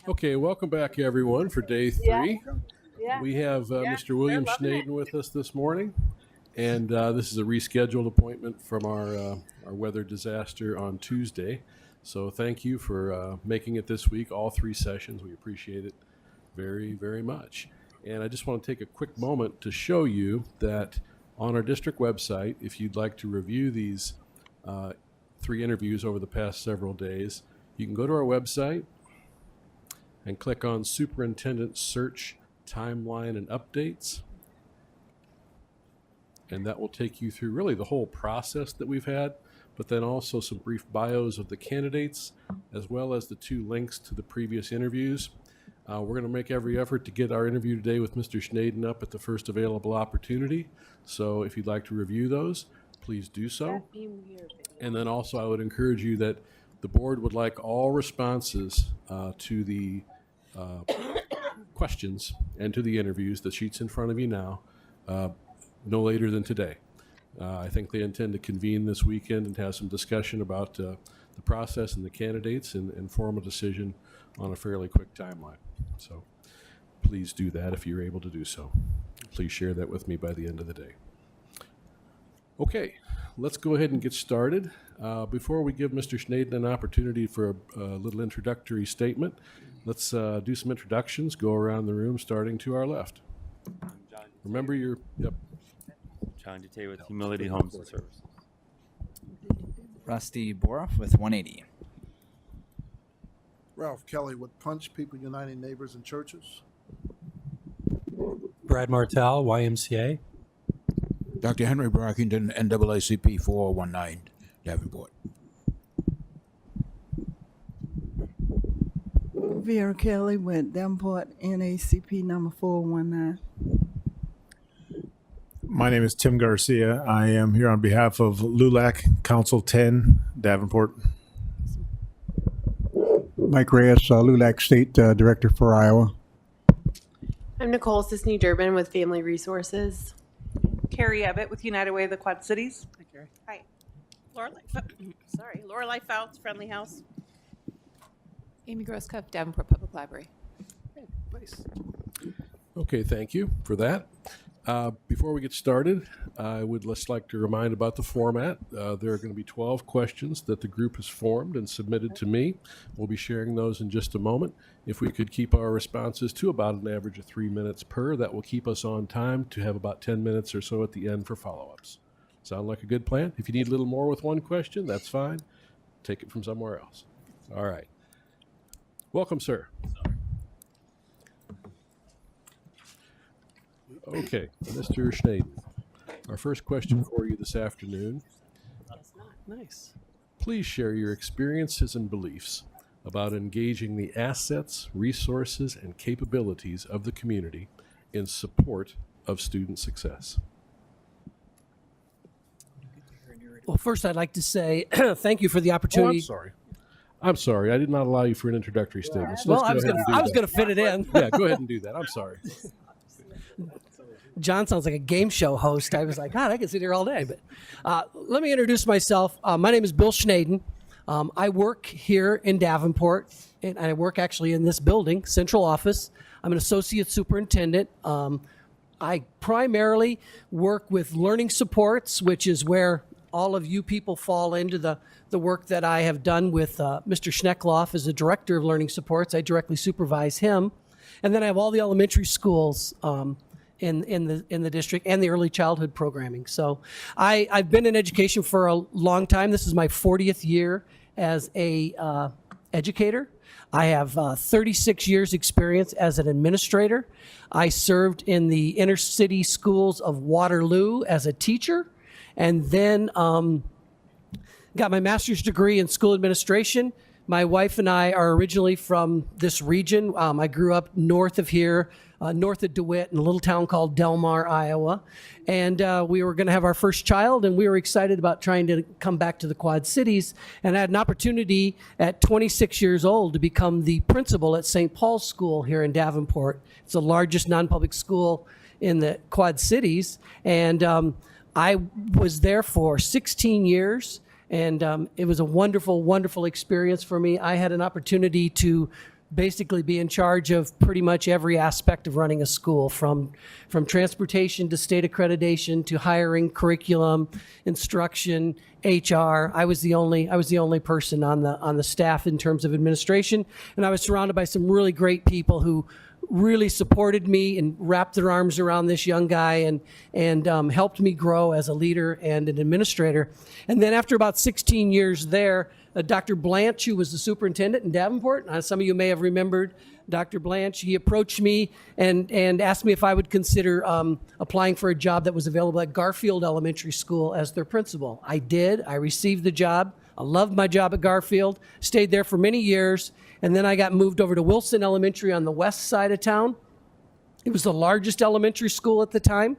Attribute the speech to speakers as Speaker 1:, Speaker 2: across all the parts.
Speaker 1: Okay, welcome back everyone for day three. We have Mr. William Schneden with us this morning, and this is a rescheduled appointment from our weather disaster on Tuesday. So thank you for making it this week, all three sessions. We appreciate it very, very much. And I just want to take a quick moment to show you that on our district website, if you'd like to review these three interviews over the past several days, you can go to our website and click on Superintendent Search Timeline and Updates. And that will take you through really the whole process that we've had, but then also some brief bios of the candidates, as well as the two links to the previous interviews. We're going to make every effort to get our interview today with Mr. Schneden up at the first available opportunity. So if you'd like to review those, please do so. And then also I would encourage you that the board would like all responses to the questions and to the interviews, the sheets in front of you now, no later than today. I think they intend to convene this weekend and have some discussion about the process and the candidates and form a decision on a fairly quick timeline. So please do that if you're able to do so. Please share that with me by the end of the day. Okay, let's go ahead and get started. Before we give Mr. Schneden an opportunity for a little introductory statement, let's do some introductions, go around the room starting to our left. Remember your, yep.
Speaker 2: John Dute with Humility Homes and Services.
Speaker 3: Rusty Boroff with 180.
Speaker 4: Ralph Kelly with Punch People Uniting Neighbors and Churches.
Speaker 5: Brad Martell, YMCA.
Speaker 6: Dr. Henry Brockington, NAACP 4019, Davenport.
Speaker 7: Vera Kelly with Davenport NACP number 419.
Speaker 8: My name is Tim Garcia. I am here on behalf of LULAC Council 10, Davenport.
Speaker 9: Mike Reyes, LULAC State Director for Iowa.
Speaker 10: I'm Nicole Sisney Durbin with Family Resources.
Speaker 11: Carrie Abbott with United Way of the Quad Cities.
Speaker 12: Hi, Carrie. Hi. Laura Fouts, Friendly House.
Speaker 13: Amy Grosscup, Davenport Public Library.
Speaker 1: Nice. Okay, thank you for that. Before we get started, I would just like to remind about the format. There are going to be 12 questions that the group has formed and submitted to me. We'll be sharing those in just a moment. If we could keep our responses to about an average of 3 minutes per, that will keep us on time to have about 10 minutes or so at the end for follow-ups. Sound like a good plan? If you need a little more with one question, that's fine. Take it from somewhere else. All right. Welcome, sir. Okay, Mr. Schneden, our first question for you this afternoon.
Speaker 5: Nice.
Speaker 1: Please share your experiences and beliefs about engaging the assets, resources, and capabilities of the community in support of student success.
Speaker 5: Well, first I'd like to say thank you for the opportunity.
Speaker 1: I'm sorry. I did not allow you for an introductory statement. So
Speaker 5: well, I was going to fit it in.
Speaker 1: Yeah, go ahead and do that. I'm sorry.
Speaker 5: John sounds like a game show host. I was like, God, I could sit here all day. But let me introduce myself. My name is Bill Schneden. I work here in Davenport, and I work actually in this building, central office. I'm an associate superintendent. I primarily work with learning supports, which is where all of you people fall into the work that I have done with Mr. Schneckloff as the director of learning supports. I directly supervise him. And then I have all the elementary schools in the district and the early childhood programming. So I've been in education for a long time. This is my 40th year as a educator. I have 36 years experience as an administrator. I served in the inner city schools of Waterloo as a teacher, and then got my master's degree in school administration. My wife and I are originally from this region. I grew up north of here, north of DeWitt, in a little town called Delmar, Iowa. And we were going to have our first child, and we were excited about trying to come back to the Quad Cities. And I had an opportunity at 26 years old to become the principal at St. Paul's School here in Davenport. It's the largest non-public school in the Quad Cities. And I was there for 16 years. And it was a wonderful, wonderful experience for me. I had an opportunity to basically be in charge of pretty much every aspect of running a school, from transportation to state accreditation to hiring, curriculum, instruction, HR. I was the only person on the staff in terms of administration, and I was surrounded by some really great people who really supported me and wrapped their arms around this young guy and helped me grow as a leader and an administrator. And then after about 16 years there, Dr. Blanche, who was the superintendent in Davenport, some of you may have remembered Dr. Blanche, he approached me and asked me if I would consider applying for a job that was available at Garfield Elementary School as their principal. I did. I received the job. I loved my job at Garfield, stayed there for many years, and then I got moved over to Wilson Elementary on the west side of town. It was the largest elementary school at the time,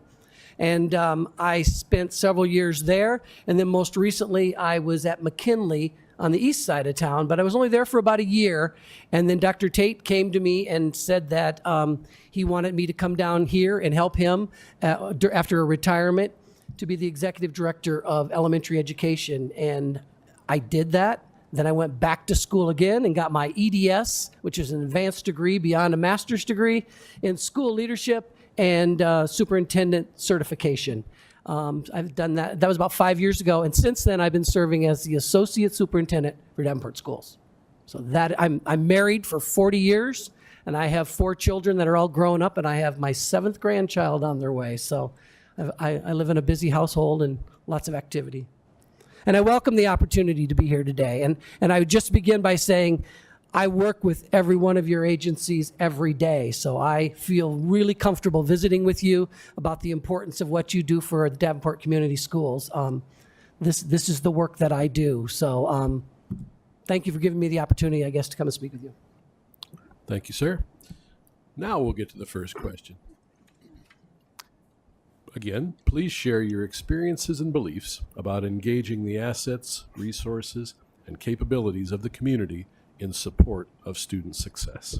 Speaker 5: and I spent several years there, and then most recently I was at McKinley on the east side of town, but I was only there for about a year, and then Dr. Tate came to me and said that he wanted me to come down here and help him after a retirement to be the executive director of elementary education, and I did that. Then I went back to school again and got my EDS, which is an advanced degree beyond a master's degree in school leadership and superintendent certification. I've done that. That was about 5 years ago. And since then, I've been serving as the associate superintendent for Davenport Schools. So that I'm married for 40 years, and I have 4 children that are all grown up, and I have my 7th grandchild on their way. So I live in a busy household and lots of activity. And I welcome the opportunity to be here today. And I would just begin by saying I work with every one of your agencies every day. So I feel really comfortable visiting with you about the importance of what you do for the Davenport Community Schools. This is the work that I do. So thank you for giving me the opportunity, I guess, to come and speak with you.
Speaker 1: Thank you, sir. Now we'll get to the first question. Again, please share your experiences and beliefs about engaging the assets, resources, and capabilities of the community in support of student success.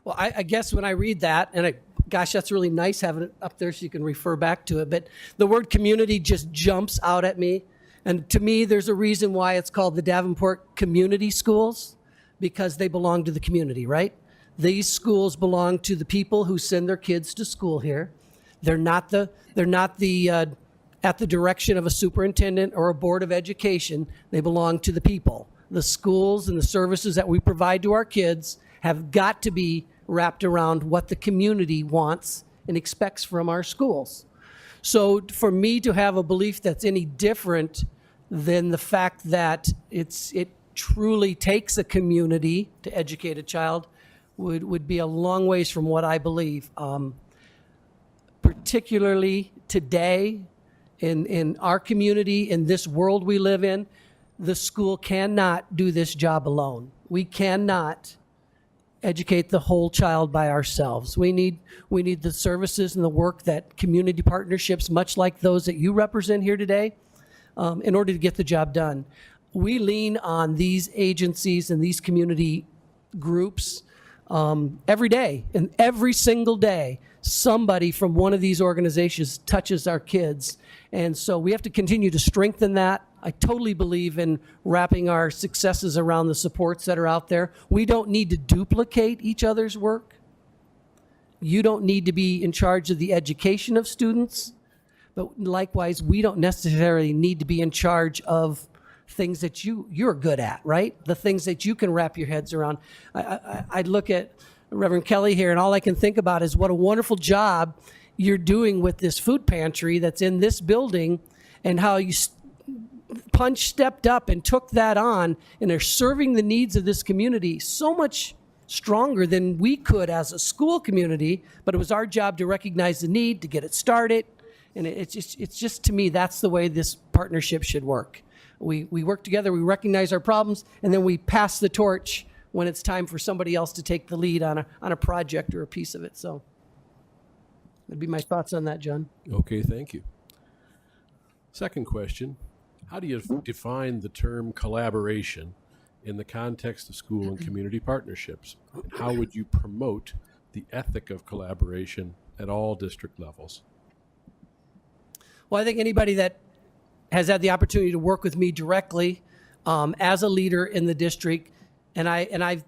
Speaker 5: Well, I guess when I read that, and gosh, that's really nice having it up there so you can refer back to it, but the word community just jumps out at me. And to me, there's a reason why it's called the Davenport Community Schools, because they belong to the community, right? These schools belong to the people who send their kids to school here. They're not at the direction of a superintendent or a board of education. They belong to the people. The schools and the services that we provide to our kids have got to be wrapped around what the community wants and expects from our schools. So for me to have a belief that's any different than the fact that it truly takes a community to educate a child would be a long ways from what I believe. Particularly today in our community, in this world we live in, the school cannot do this job alone. We cannot educate the whole child by ourselves. We need the services and the work that community partnerships, much like those that you represent here today, in order to get the job done. We lean on these agencies and these community groups every day, and every single day somebody from one of these organizations touches our kids. And so we have to continue to strengthen that. I totally believe in wrapping our successes around the supports that are out there. We don't need to duplicate each other's work. You don't need to be in charge of the education of students, but likewise, we don't necessarily need to be in charge of things that you're good at, right? The things that you can wrap your heads around. I look at Reverend Kelly here, and all I can think about is what a wonderful job you're doing with this food pantry that's in this building, and how you Punch stepped up and took that on and are serving the needs of this community so much stronger than we could as a school community, but it was our job to recognize the need, to get it started, and it's just to me, that's the way this partnership should work. We work together, we recognize our problems, and then we pass the torch when it's time for somebody else to take the lead on a project or a piece of it. So that'd be my thoughts on that, John.
Speaker 1: Okay, thank you. Second question, how do you define the term collaboration in the context of school and community partnerships? How would you promote the ethic of collaboration at all district levels?
Speaker 5: Well, I think anybody that has had the opportunity to work with me directly as a leader in the district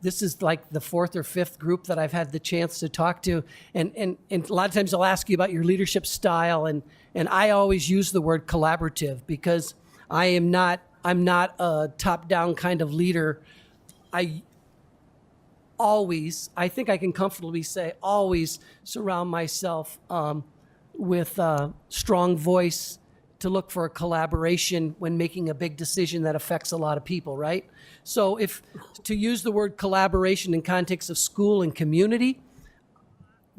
Speaker 5: this is like the fourth or fifth group that I've had the chance to talk to. And a lot of times they'll ask you about your leadership style. And I always use the word collaborative because I'm not a top-down kind of leader. I think I can comfortably say, always surround myself with a strong voice to look for a collaboration when making a big decision that affects a lot of people, right? So if to use the word collaboration in context of school and community,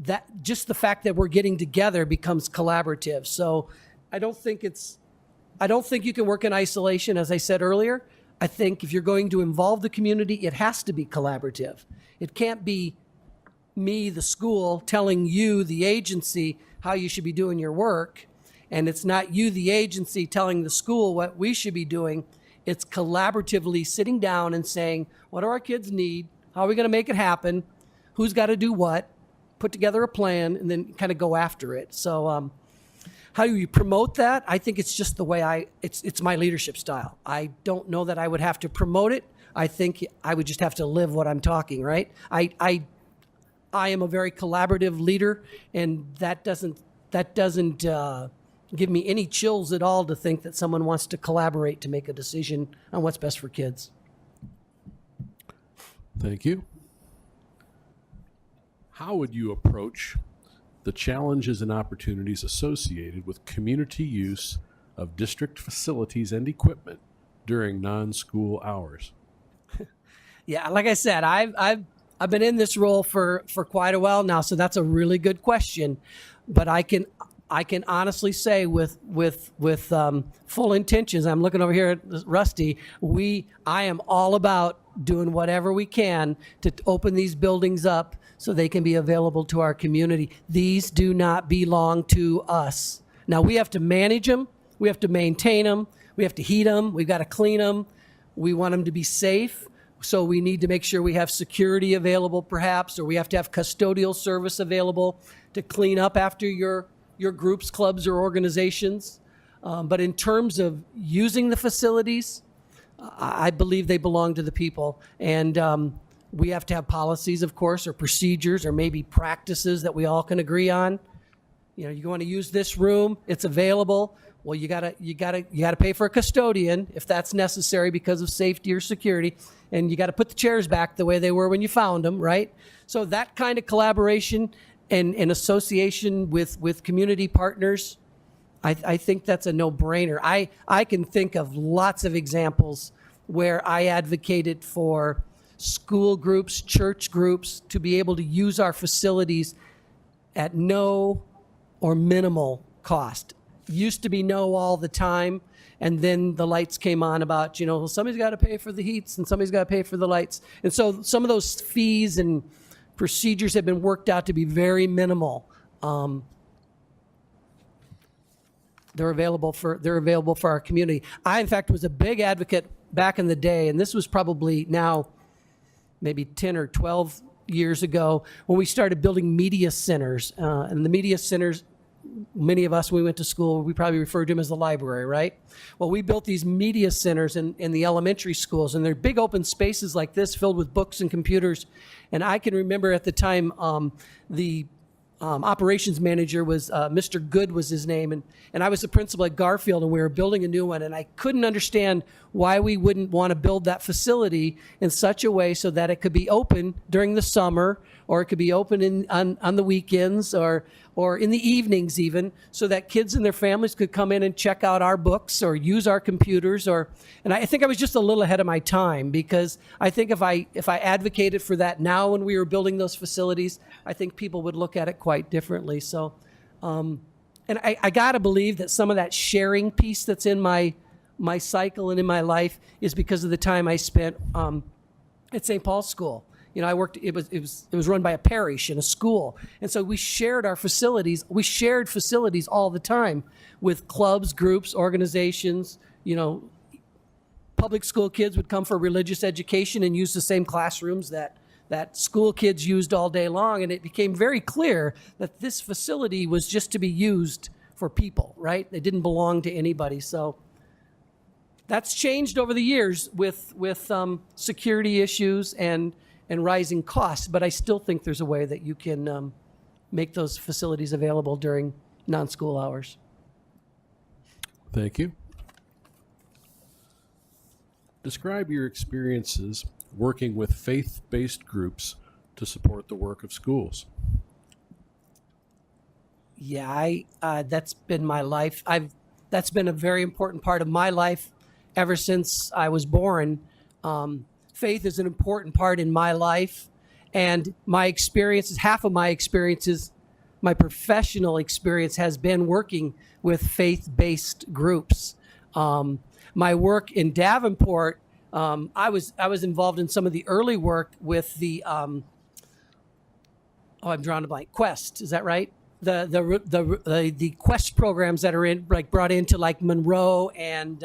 Speaker 5: that just the fact that we're getting together becomes collaborative. So I don't think you can work in isolation, as I said earlier. I think if you're going to involve the community, it has to be collaborative. It can't be me, the school, telling you, the agency, how you should be doing your work. And it's not you, the agency, telling the school what we should be doing. It's collaboratively sitting down and saying, what do our kids need? How are we going to make it happen? Who's got to do what? Put together a plan and then kind of go after it. So how do you promote that? I think it's just the way it's my leadership style. I don't know that I would have to promote it. I think I would just have to live what I'm talking, right? I am a very collaborative leader, and that doesn't give me any chills at all to think that someone wants to collaborate to make a decision on what's best for kids.
Speaker 1: Thank you. How would you approach the challenges and opportunities associated with community use of district facilities and equipment during non-school hours?
Speaker 5: Yeah, like I said, I've been in this role for quite a while now, so that's a really good question. But I can honestly say with full intentions, I'm looking over here at Rusty, I am all about doing whatever we can to open these buildings up so they can be available to our community. These do not belong to us. Now, we have to manage them. We have to maintain them. We have to heat them. We've got to clean them. We want them to be safe. So we need to make sure we have security available, perhaps, or we have to have custodial service available to clean up after your groups, clubs, or organizations. But in terms of using the facilities, I believe they belong to the people. And we have to have policies, of course, or procedures, or maybe practices that we all can agree on. You know, you want to use this room, it's available. Well, you gotta pay for a custodian if that's necessary because of safety or security, and you got to put the chairs back the way they were when you found them, right? So that kind of collaboration and association with community partners, I think that's a no-brainer. I can think of lots of examples where I advocated for school groups, church groups to be able to use our facilities at no or minimal cost. Used to be no all the time, and then the lights came on about, well, somebody's got to pay for the heats and somebody's got to pay for the lights. And so some of those fees and procedures have been worked out to be very minimal. They're available for our community. I, in fact, was a big advocate back in the day, and this was probably now maybe 10 or 12 years ago when we started building media centers. And the media centers, many of us, when we went to school, we probably referred to them as the library, right? Well, we built these media centers in the elementary schools, and they're big open spaces like this filled with books and computers. And I can remember at the time the operations manager was Mr. Good was his name, and I was the principal at Garfield, and we were building a new one, and I couldn't understand why we wouldn't want to build that facility in such a way so that it could be open during the summer, or it could be open on the weekends, or in the evenings even, so that kids and their families could come in and check out our books or use our computers. And I think I was just a little ahead of my time, because I think if I advocated for that now when we were building those facilities, I think people would look at it quite differently. So, and I got to believe that some of that sharing piece that's in my cycle and in my life is because of the time I spent at St. Paul's School. I worked, it was run by a parish and a school. And so we shared our facilities. We shared facilities all the time with clubs, groups, organizations. Public school kids would come for religious education and use the same classrooms that school kids used all day long. And it became very clear that this facility was just to be used for people, right? It didn't belong to anybody. So that's changed over the years with security issues and rising costs, but I still think there's a way that you can make those facilities available during non-school hours.
Speaker 1: Thank you. Describe your experiences working with faith-based groups to support the work of schools.
Speaker 5: Yeah, that's been my life. That's been a very important part of my life ever since I was born. Faith is an important part in my life, and my experiences, half of my experiences, my professional experience has been working with faith-based groups. My work in Davenport, I was involved in some of the early work with the I'm drawing a blank. Quest, is that right? The Quest programs that are brought into like Monroe and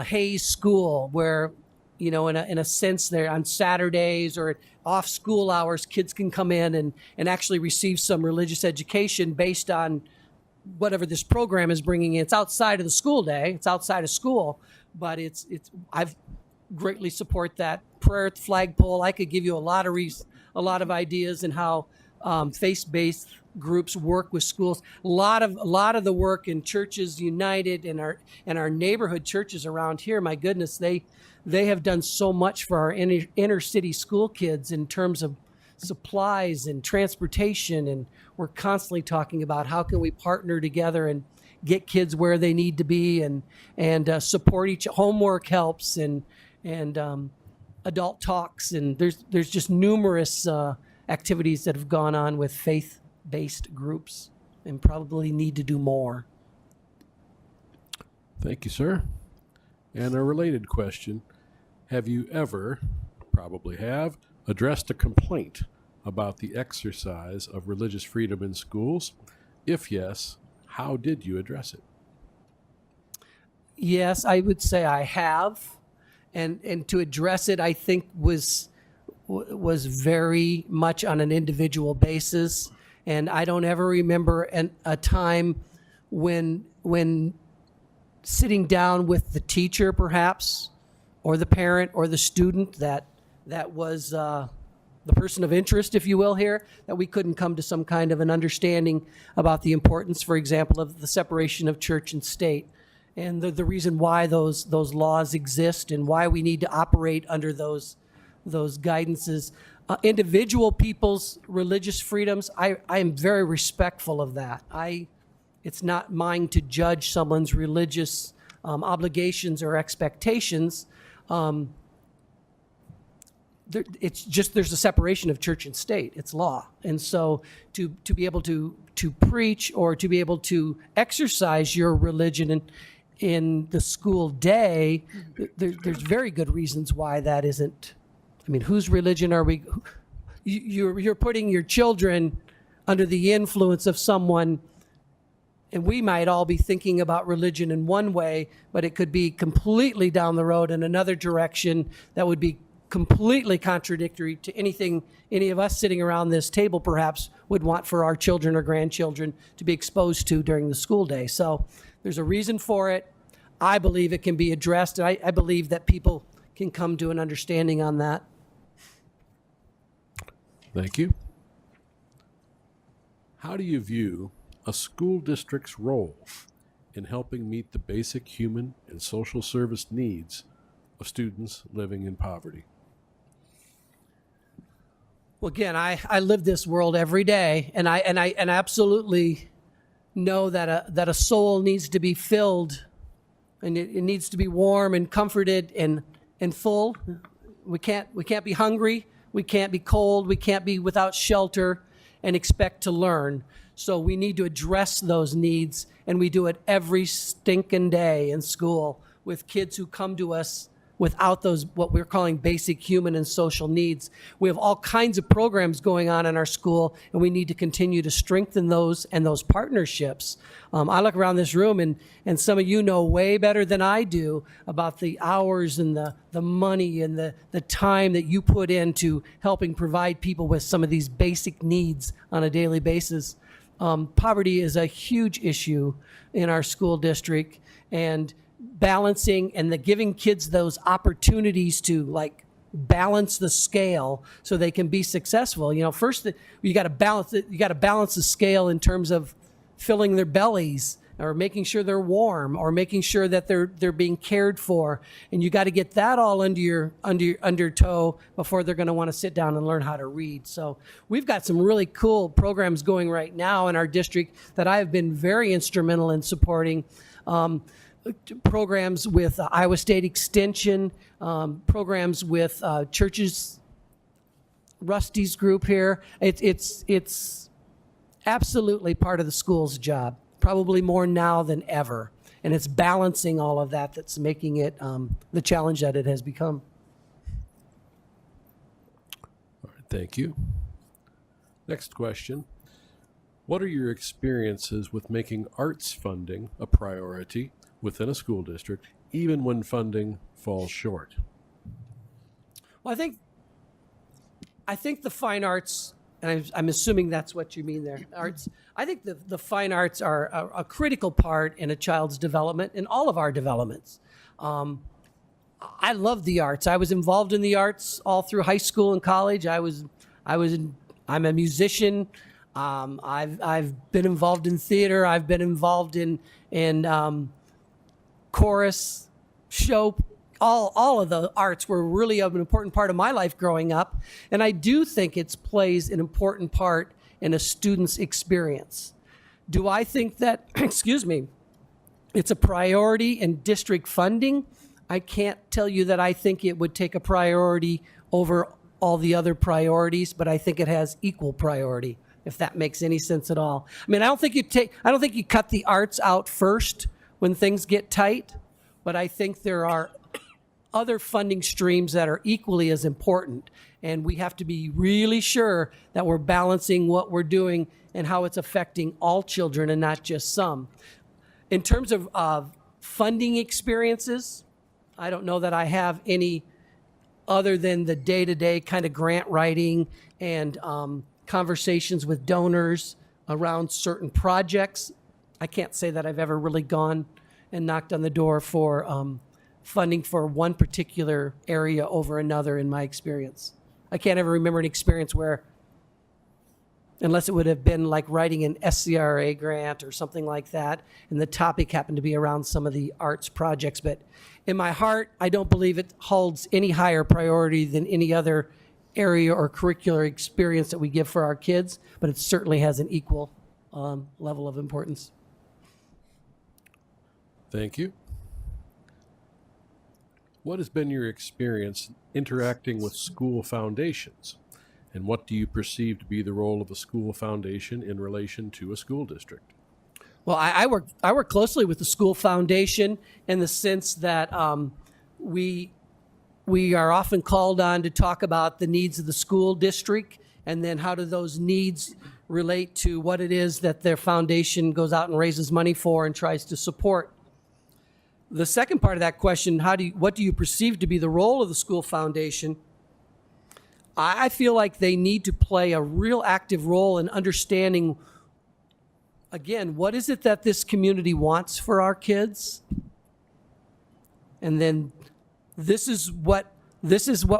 Speaker 5: Hayes School, where in a sense there on Saturdays or off school hours, kids can come in and actually receive some religious education based on whatever this program is bringing in. It's outside of the school day. It's outside of school, but I've greatly support that. Prayer at the flagpole. I could give you a lot of ideas in how faith-based groups work with schools. A lot of the work in Churches United and our neighborhood churches around here. My goodness, they have done so much for our inner city school kids in terms of supplies and transportation, and we're constantly talking about how can we partner together and get kids where they need to be and support each. Homework helps and adult talks, and there's just numerous activities that have gone on with faith-based groups and probably need to do more.
Speaker 1: Thank you, sir. And a related question, have you ever, probably have, addressed a complaint about the exercise of religious freedom in schools? If yes, how did you address it?
Speaker 5: Yes, I would say I have. And to address it, I think was very much on an individual basis. And I don't ever remember a time when sitting down with the teacher, perhaps, or the parent or the student that was the person of interest, if you will, here, that we couldn't come to some kind of an understanding about the importance, for example, of the separation of church and state, and the reason why those laws exist and why we need to operate under those guidances. Individual people's religious freedoms, I am very respectful of that. It's not mine to judge someone's religious obligations or expectations. It's just there's a separation of church and state. It's law. And so to be able to preach or to be able to exercise your religion in the school day, there's very good reasons why that isn't. I mean, whose religion are we? You're putting your children under the influence of someone, and we might all be thinking about religion in one way, but it could be completely down the road in another direction that would be completely contradictory to anything any of us sitting around this table perhaps would want for our children or grandchildren to be exposed to during the school day. So there's a reason for it. I believe it can be addressed. I believe that people can come to an understanding on that.
Speaker 1: Thank you. How do you view a school district's role in helping meet the basic human and social service needs of students living in poverty?
Speaker 5: Well, again, I live this world every day, and I absolutely know that a soul needs to be filled, and it needs to be warm and comforted and full. We can't be hungry. We can't be cold. We can't be without shelter and expect to learn. So we need to address those needs, and we do it every stinking day in school with kids who come to us without those, what we're calling basic human and social needs. We have all kinds of programs going on in our school, and we need to continue to strengthen those and those partnerships. I look around this room, and some of you know way better than I do about the hours and the money and the time that you put into helping provide people with some of these basic needs on a daily basis. Poverty is a huge issue in our school district, and balancing and the giving kids those opportunities to like balance the scale so they can be successful. You know, first you got to balance it. You got to balance the scale in terms of filling their bellies or making sure they're warm or making sure that they're being cared for. And you got to get that all under toe before they're going to want to sit down and learn how to read. So we've got some really cool programs going right now in our district that I have been very instrumental in supporting. Programs with Iowa State Extension, programs with Churches, Rusty's group here. It's absolutely part of the school's job, probably more now than ever. And it's balancing all of that that's making it the challenge that it has become.
Speaker 1: All right, thank you. Next question. What are your experiences with making arts funding a priority within a school district, even when funding falls short?
Speaker 5: Well, I think the fine arts, and I'm assuming that's what you mean there, arts. I think the fine arts are a critical part in a child's development, in all of our developments. I love the arts. I was involved in the arts all through high school and college. I'm a musician. I've been involved in theater. I've been involved in chorus, show. All of the arts were really an important part of my life growing up. And I do think it plays an important part in a student's experience. Do I think that, it's a priority in district funding? I can't tell you that I think it would take a priority over all the other priorities, but I think it has equal priority, if that makes any sense at all. I mean, I don't think you cut the arts out first when things get tight, but I think there are other funding streams that are equally as important, and we have to be really sure that we're balancing what we're doing and how it's affecting all children and not just some. In terms of funding experiences, I don't know that I have any other than the day-to-day kind of grant writing and conversations with donors around certain projects. I can't say that I've ever really gone and knocked on the door for funding for one particular area over another in my experience. I can't ever remember an experience where, unless it would have been like writing an SCRA grant or something like that, and the topic happened to be around some of the arts projects. But in my heart, I don't believe it holds any higher priority than any other area or curricular experience that we give for our kids, but it certainly has an equal level of importance.
Speaker 1: Thank you. What has been your experience interacting with school foundations? And what do you perceive to be the role of a school foundation in relation to a school district?
Speaker 5: Well, I work closely with the school foundation in the sense that we are often called on to talk about the needs of the school district, and then how do those needs relate to what it is that their foundation goes out and raises money for and tries to support. The second part of that question, what do you perceive to be the role of the school foundation? I feel like they need to play a real active role in understanding, again, what is it that this community wants for our kids? And then this is what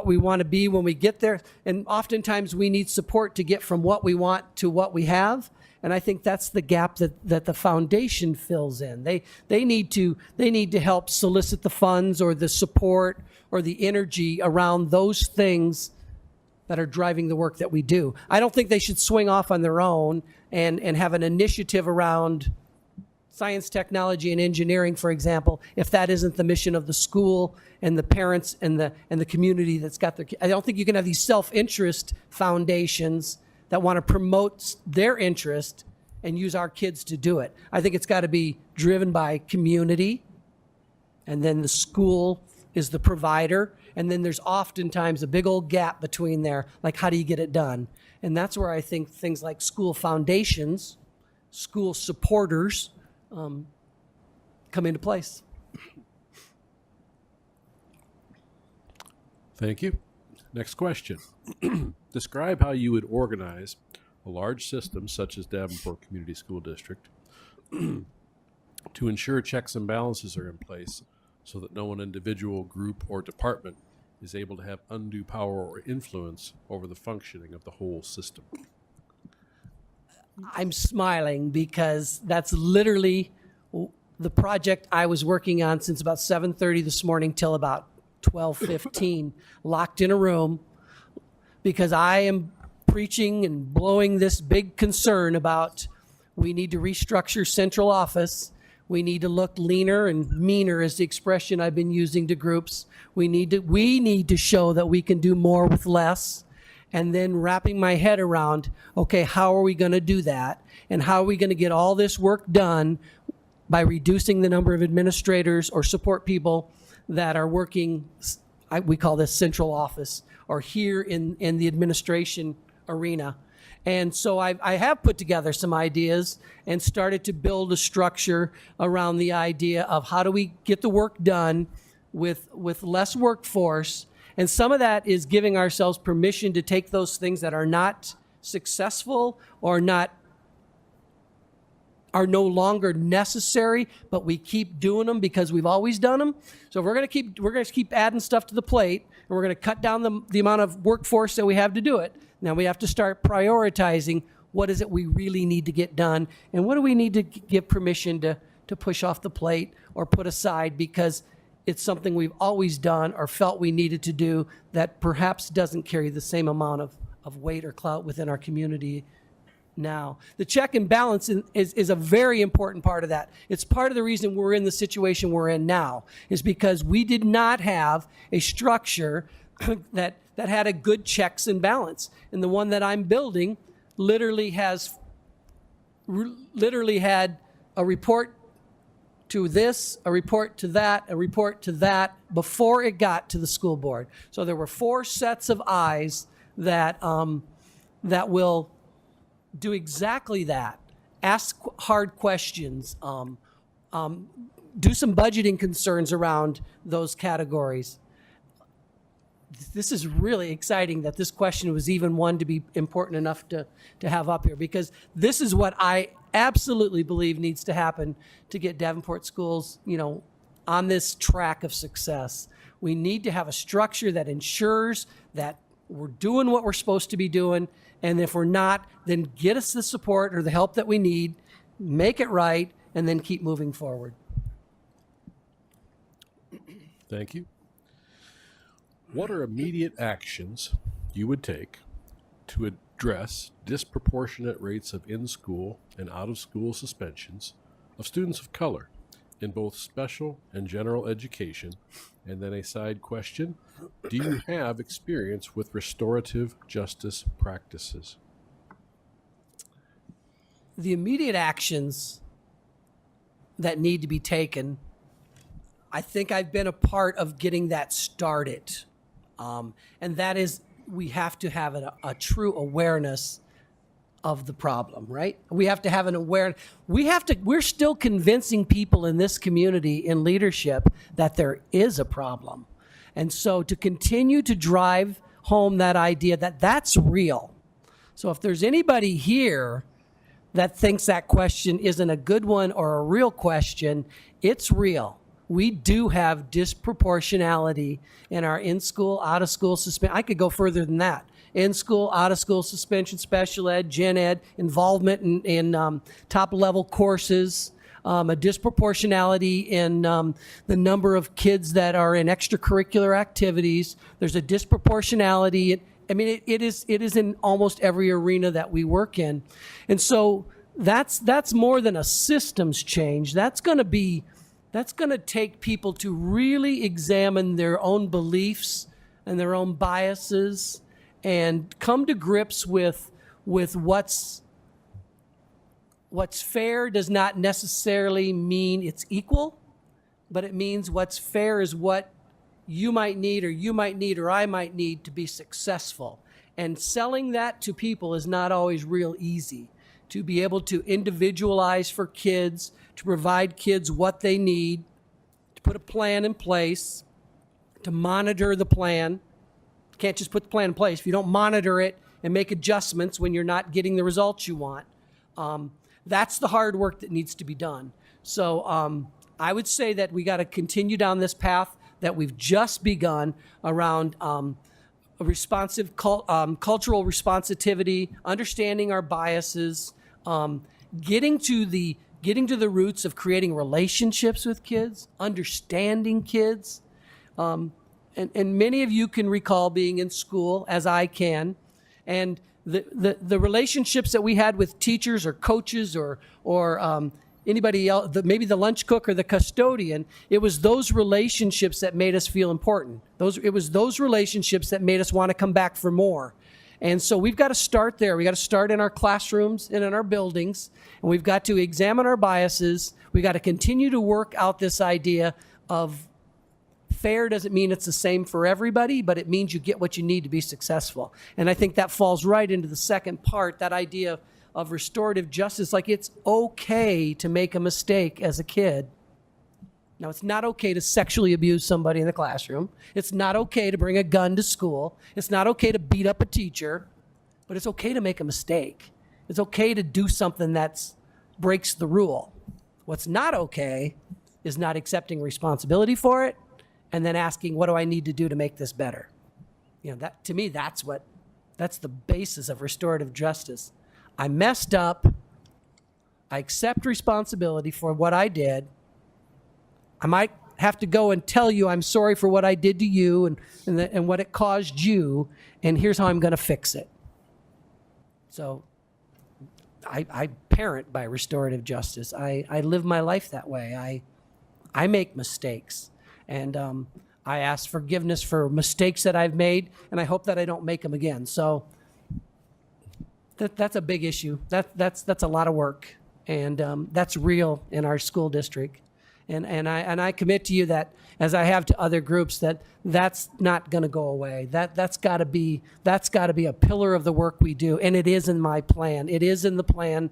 Speaker 5: we want to be when we get there. And oftentimes we need support to get from what we want to what we have. And I think that's the gap that the foundation fills in. They need to help solicit the funds or the support or the energy around those things that are driving the work that we do. I don't think they should swing off on their own and have an initiative around science, technology, and engineering, for example, if that isn't the mission of the school and the parents and the community that's got their. I don't think you can have these self-interest foundations that want to promote their interest and use our kids to do it. I think it's got to be driven by community, and then the school is the provider, and then there's oftentimes a big old gap between there, like how do you get it done? And that's where I think things like school foundations, school supporters come into place.
Speaker 1: Thank you. Next question. Describe how you would organize a large system such as Davenport Community School District to ensure checks and balances are in place so that no one individual, group, or department is able to have undue power or influence over the functioning of the whole system.
Speaker 5: I'm smiling because that's literally the project I was working on since about 7:30 this morning till about 12:15, locked in a room, because I am preaching and blowing this big concern about we need to restructure central office. We need to look leaner and meaner is the expression I've been using to groups. We need to show that we can do more with less. And then wrapping my head around, okay, how are we going to do that? And how are we going to get all this work done by reducing the number of administrators or support people that are working, we call this central office, or here in the administration arena. And so I have put together some ideas and started to build a structure around the idea of how do we get the work done with less workforce. And some of that is giving ourselves permission to take those things that are not successful or are no longer necessary, but we keep doing them because we've always done them. So we're going to keep adding stuff to the plate, and we're going to cut down the amount of workforce that we have to do it. Now we have to start prioritizing what is it we really need to get done, and what do we need to give permission to push off the plate or put aside because it's something we've always done or felt we needed to do that perhaps doesn't carry the same amount of weight or clout within our community now. The check and balance is a very important part of that. It's part of the reason we're in the situation we're in now, is because we did not have a structure that had a good checks and balance. And the one that I'm building literally had a report to this, a report to that, a report to that before it got to the school board. So there were 4 sets of eyes that will do exactly that. Ask hard questions. Do some budgeting concerns around those categories. This is really exciting that this question was even one to be important enough to have up here, because this is what I absolutely believe needs to happen to get Davenport schools, on this track of success. We need to have a structure that ensures that we're doing what we're supposed to be doing, and if we're not, then get us the support or the help that we need, make it right, and then keep moving forward.
Speaker 1: Thank you. What are immediate actions you would take to address disproportionate rates of in-school and out-of-school suspensions of students of color in both special and general education? And then a side question, do you have experience with restorative justice practices?
Speaker 5: The immediate actions that need to be taken, I think I've been a part of getting that started. And that is, we have to have a true awareness of the problem, right? We have to have an awareness. We're still convincing people in this community in leadership that there is a problem. And so to continue to drive home that idea that that's real. So if there's anybody here that thinks that question isn't a good one or a real question, it's real. We do have disproportionality in our in-school, out-of-school suspension. I could go further than that. In-school, out-of-school suspension, special ed, gen ed, involvement in top-level courses, a disproportionality in the number of kids that are in extracurricular activities. There's a disproportionality. It is in almost every arena that we work in. And so that's more than a systems change. That's going to take people to really examine their own beliefs and their own biases and come to grips with what's fair does not necessarily mean it's equal, but it means what's fair is what you might need or I might need to be successful. And selling that to people is not always real easy. To be able to individualize for kids, to provide kids what they need, to put a plan in place, to monitor the plan. You can't just put the plan in place if you don't monitor it and make adjustments when you're not getting the results you want. That's the hard work that needs to be done. So I would say that we got to continue down this path that we've just begun around a responsive cultural responsivity, understanding our biases, getting to the roots of creating relationships with kids, understanding kids. And many of you can recall being in school, as I can, and the relationships that we had with teachers or coaches or anybody else, maybe the lunch cook or the custodian, it was those relationships that made us feel important. It was those relationships that made us want to come back for more. And so we've got to start there. We got to start in our classrooms and in our buildings, and we've got to examine our biases. We got to continue to work out this idea of fair doesn't mean it's the same for everybody, but it means you get what you need to be successful. And I think that falls right into the second part, that idea of restorative justice. Like, it's okay to make a mistake as a kid. Now, it's not okay to sexually abuse somebody in the classroom. It's not okay to bring a gun to school. It's not okay to beat up a teacher, but it's okay to make a mistake. It's okay to do something that breaks the rule. What's not okay is not accepting responsibility for it and then asking, what do I need to do to make this better? You know, that, to me, that's the basis of restorative justice. I messed up. I accept responsibility for what I did. I might have to go and tell you I'm sorry for what I did to you and what it caused you, and here's how I'm going to fix it. So I parent by restorative justice. I live my life that way. I make mistakes, and I ask forgiveness for mistakes that I've made, and I hope that I don't make them again. So that's a big issue. That's a lot of work, and that's real in our school district. And I commit to you that, as I have to other groups, that's not going to go away. That's got to be a pillar of the work we do, and it is in my plan. It is in the plan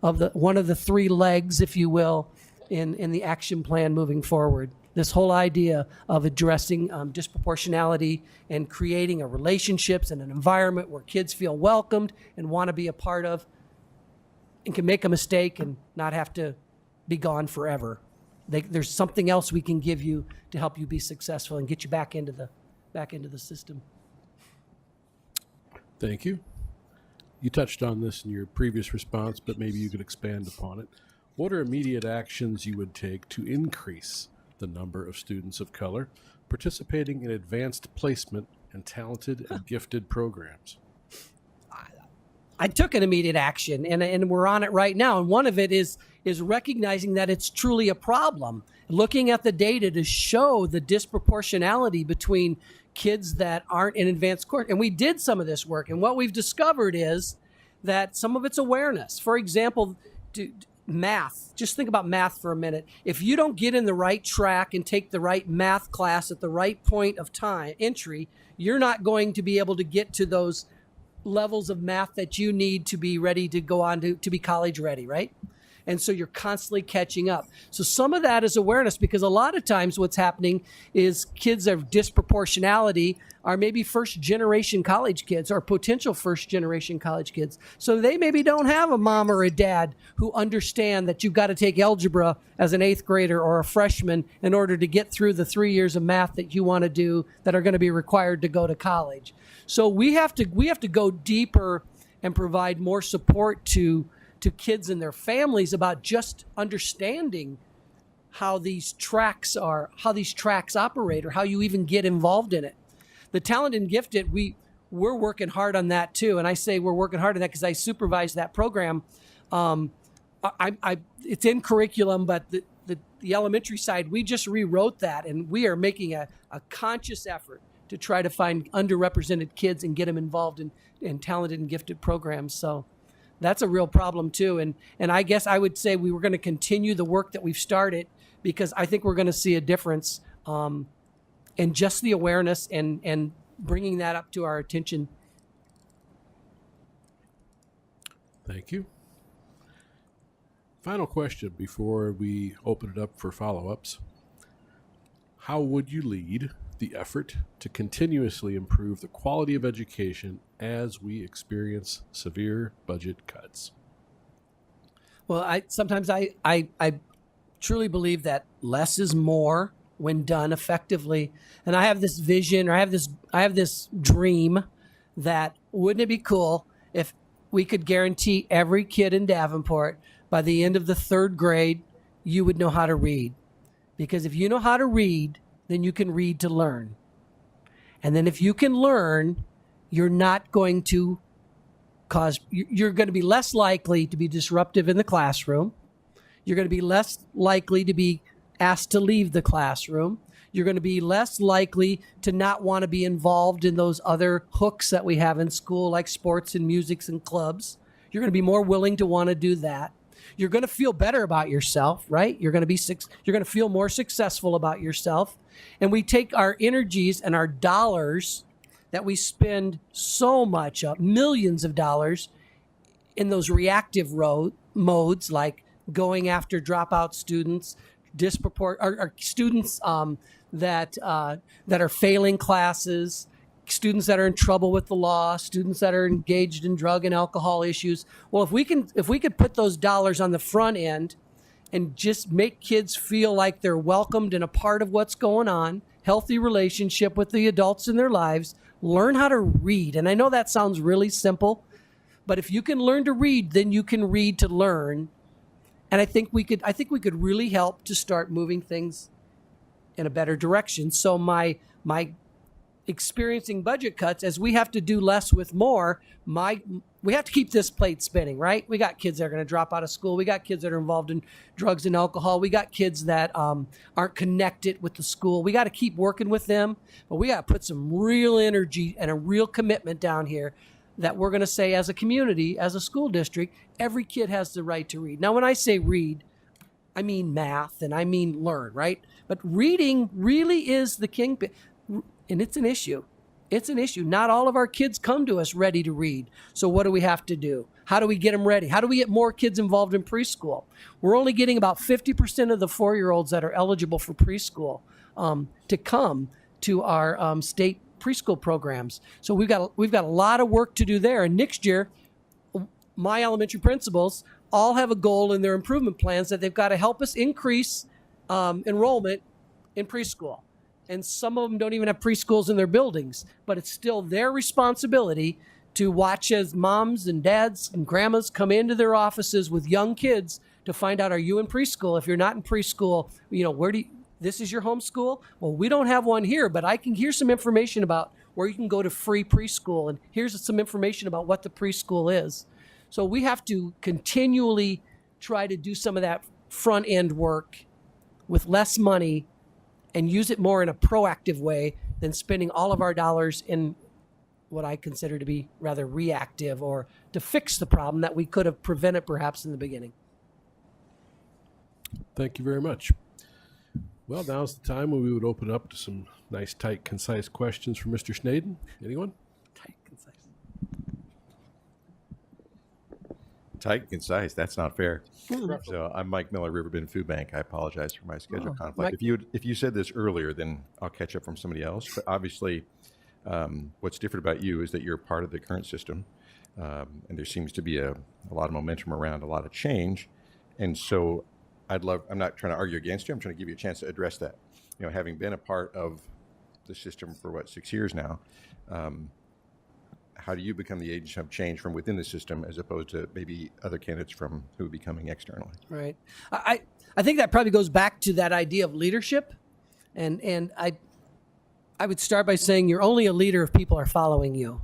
Speaker 5: of one of the three legs, if you will, in the action plan moving forward. This whole idea of addressing disproportionality and creating a relationships and an environment where kids feel welcomed and want to be a part of, and can make a mistake and not have to be gone forever. There's something else we can give you to help you be successful and get you back into the system.
Speaker 1: Thank you. You touched on this in your previous response, but maybe you could expand upon it. What are immediate actions you would take to increase the number of students of color participating in advanced placement and talented and gifted programs?
Speaker 5: I took an immediate action, and we're on it right now. And one of it is recognizing that it's truly a problem. Looking at the data to show the disproportionality between kids that aren't in advanced course. And we did some of this work. And what we've discovered is that some of it's awareness. For example, math. Just think about math for a minute. If you don't get in the right track and take the right math class at the right point of time entry, you're not going to be able to get to those levels of math that you need to be ready to go on to be college ready, right? And so you're constantly catching up. So some of that is awareness, because a lot of times what's happening is kids of disproportionality are maybe first generation college kids or potential first generation college kids. So they maybe don't have a mom or a dad who understand that you've got to take algebra as an 8th grader or a freshman in order to get through the 3 years of math that you want to do that are going to be required to go to college. So we have to go deeper and provide more support to kids and their families about just understanding how these tracks operate, or how you even get involved in it. The talented and gifted, we're working hard on that too. And I say we're working hard on that because I supervise that program. It's in curriculum, but the elementary side, we just rewrote that, and we are making a conscious effort to try to find underrepresented kids and get them involved in talented and gifted programs. So that's a real problem too. And I guess I would say we were going to continue the work that we've started, because I think we're going to see a difference in just the awareness and bringing that up to our attention.
Speaker 1: Thank you. Final question before we open it up for follow-ups. How would you lead the effort to continuously improve the quality of education as we experience severe budget cuts?
Speaker 5: Well, sometimes I truly believe that less is more when done effectively. And I have this vision, or I have this dream that wouldn't it be cool if we could guarantee every kid in Davenport by the end of the 3rd grade, you would know how to read. Because if you know how to read, then you can read to learn. And then if you can learn, you're not going to you're going to be less likely to be disruptive in the classroom. You're going to be less likely to be asked to leave the classroom. You're going to be less likely to not want to be involved in those other hooks that we have in school, like sports and music and clubs. You're going to be more willing to want to do that. You're going to feel better about yourself, right? You're going to feel more successful about yourself. And we take our energies and our dollars that we spend so much of, millions of dollars, in those reactive modes, like going after dropout students, or students that are failing classes, students that are in trouble with the law, students that are engaged in drug and alcohol issues. Well, if we could put those dollars on the front end and just make kids feel like they're welcomed and a part of what's going on, healthy relationship with the adults in their lives, learn how to read. And I know that sounds really simple, but if you can learn to read, then you can read to learn. And I think we could really help to start moving things in a better direction. So my experiencing budget cuts, as we have to do less with more, we have to keep this plate spinning, right? We got kids that are going to drop out of school. We got kids that are involved in drugs and alcohol. We got kids that aren't connected with the school. We got to keep working with them, but we got to put some real energy and a real commitment down here that we're going to say, as a community, as a school district, every kid has the right to read. Now, when I say read, I mean math and I mean learn, right? But reading really is the kingpin, and it's an issue. It's an issue. Not all of our kids come to us ready to read. So what do we have to do? How do we get them ready? How do we get more kids involved in preschool? We're only getting about 50% of the 4-year-olds that are eligible for preschool to come to our state preschool programs. So we've got a lot of work to do there. And next year, my elementary principals all have a goal in their improvement plans that they've got to help us increase enrollment in preschool. And some of them don't even have preschools in their buildings, but it's still their responsibility to watch as moms and dads and grandmas come into their offices with young kids to find out, are you in preschool? If you're not in preschool, this is your home school? Well, we don't have one here, but here's some information about where you can go to free preschool, and here's some information about what the preschool is. So we have to continually try to do some of that front end work with less money and use it more in a proactive way than spending all of our dollars in what I consider to be rather reactive, or to fix the problem that we could have prevented perhaps in the beginning.
Speaker 1: Thank you very much. Well, now's the time when we would open up to some nice, tight, concise questions from Mr. Schneden. Anyone?
Speaker 5: Tight, concise.
Speaker 3: Tight, concise. That's not fair. So I'm Mike Miller, Riverbend Food Bank. I apologize for my schedule conflict.
Speaker 5: Mike.
Speaker 3: If you said this earlier, then I'll catch up from somebody else. But obviously, what's different about you is that you're part of the current system, and there seems to be a lot of momentum around a lot of change. And so I'm not trying to argue against you. I'm trying to give you a chance to address that. Having been a part of the system for 6 years now, how do you become the agent of change from within the system as opposed to maybe other candidates who would be coming externally?
Speaker 5: Right. I think that probably goes back to that idea of leadership. And I would start by saying you're only a leader if people are following you.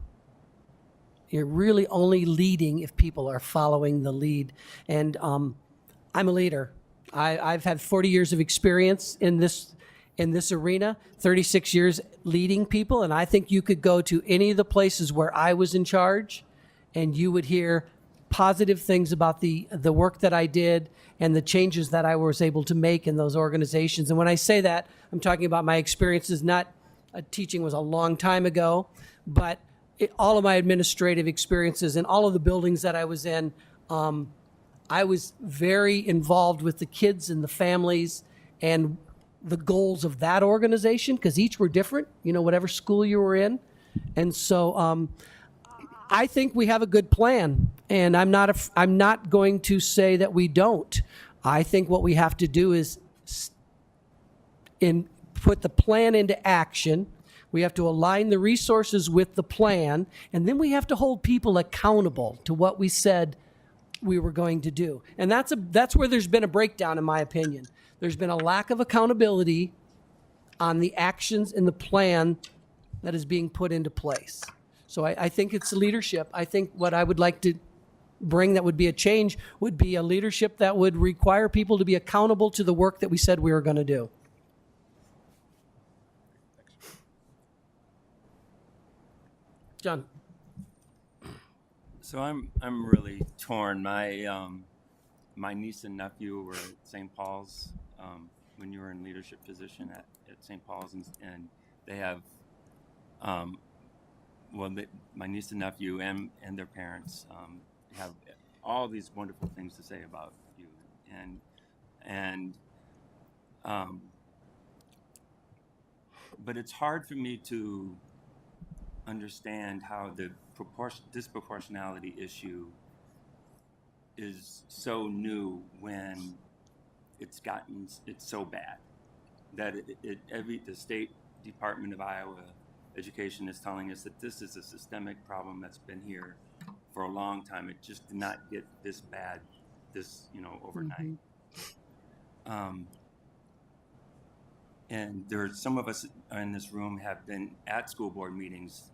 Speaker 5: You're really only leading if people are following the lead. And I'm a leader. I've had 40 years of experience in this arena, 36 years leading people, and I think you could go to any of the places where I was in charge and you would hear positive things about the work that I did and the changes that I was able to make in those organizations. And when I say that, I'm talking about my experiences. Teaching was a long time ago, but all of my administrative experiences and all of the buildings that I was in, I was very involved with the kids and the families and the goals of that organization, because each were different, whatever school you were in. And so I think we have a good plan, and I'm not going to say that we don't. I think what we have to do is put the plan into action. We have to align the resources with the plan, and then we have to hold people accountable to what we said we were going to do. And that's where there's been a breakdown, in my opinion. There's been a lack of accountability on the actions in the plan that is being put into place. So I think it's leadership. I think what I would like to bring that would be a change would be a leadership that would require people to be accountable to the work that we said we were going to do. John.
Speaker 2: So I'm really torn. My niece and nephew were at St. Paul's when you were in leadership position at St. Paul's, and they have my niece and nephew and their parents have all these wonderful things to say about you, but it's hard for me to understand how the disproportionality issue is so new when it's so bad that the State Department of Iowa Education is telling us that this is a systemic problem that's been here for a long time. It just did not get this bad overnight. Mm-hmm. And some of us in this room have been at school board meetings,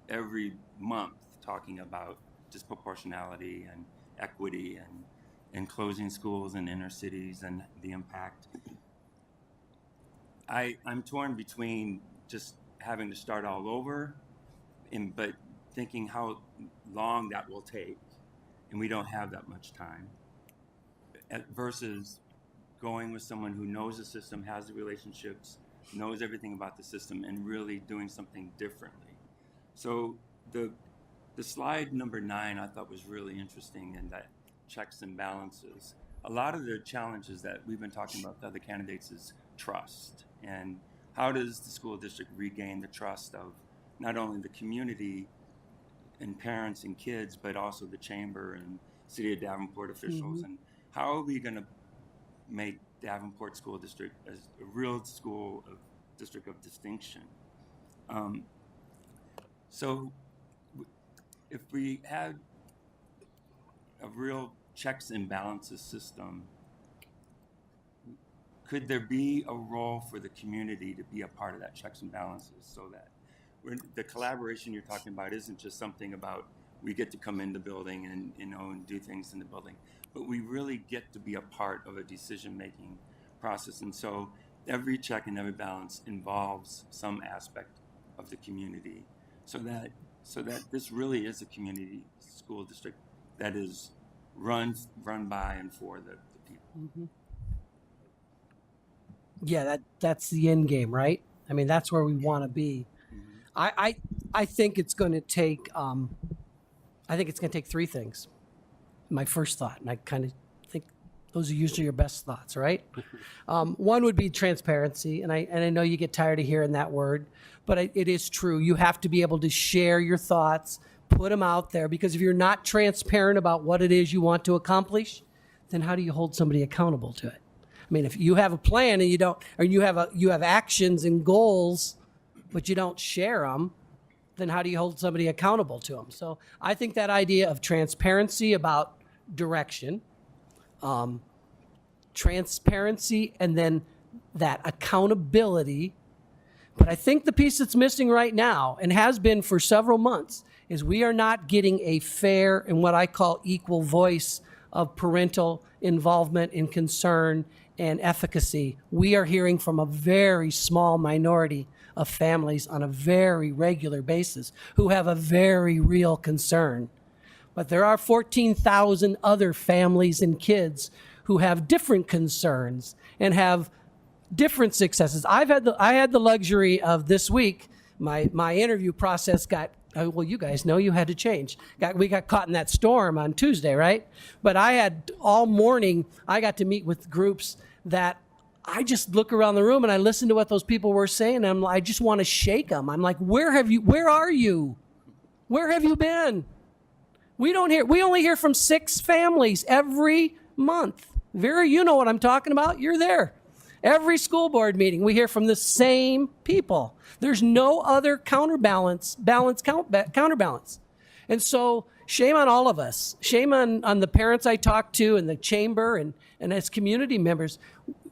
Speaker 2: every month talking about disproportionality and equity and closing schools in inner cities and the impact. I'm torn between just having to start all over, but thinking how long that will take, and we don't have that much time, versus going with someone who knows the system, has the relationships, knows everything about the system, and really doing something differently. So the slide number 9 I thought was really interesting, in that checks and balances. A lot of the challenges that we've been talking about with other candidates is trust, and how does the school district regain the trust of not only the community and parents and kids, but also the chamber and City of Davenport officials, and how are we going to make Davenport School District as a real district of distinction? So if we had a real checks and balances system, could there be a role for the community to be a part of that checks and balances, so that the collaboration you're talking about isn't just something about we get to come in the building and do things in the building, but we really get to be a part of a decision-making process. And so every check and every balance involves some aspect of the community, so that this really is a community school district that is run by and for the people.
Speaker 5: Mm-hmm. Yeah, that's the end game, right? I mean, that's where we want to be. Mm-hmm. I think it's going to take three things. My first thought, and I kind of think those are usually your best thoughts, right? One would be transparency, and I know you get tired of hearing that word, but it is true. You have to be able to share your thoughts, put them out there, because if you're not transparent about what it is you want to accomplish, then how do you hold somebody accountable to it? I mean, if you have a plan and you have actions and goals, but you don't share them, then how do you hold somebody accountable to them? So I think that idea of transparency about direction, transparency, and then that accountability. But I think the piece that's missing right now, and has been for several months, is we are not getting a fair and what I call equal voice of parental involvement and concern and efficacy. We are hearing from a very small minority of families on a very regular basis who have a very real concern. But there are 14,000 other families and kids who have different concerns and have different successes. I had the luxury of this week, my interview process got, well, you guys know you had to change. We got caught in that storm on Tuesday, right? But I had all morning, I got to meet with groups that I just look around the room and I listen to what those people were saying, and I just want to shake them. I'm like, where are you? Where have you been? We only hear from 6 families every month. Vera, you know what I'm talking about. You're there. Every school board meeting, we hear from the same people. There's no other counterbalance. And so shame on all of us. Shame on the parents I talk to in the chamber and as community members.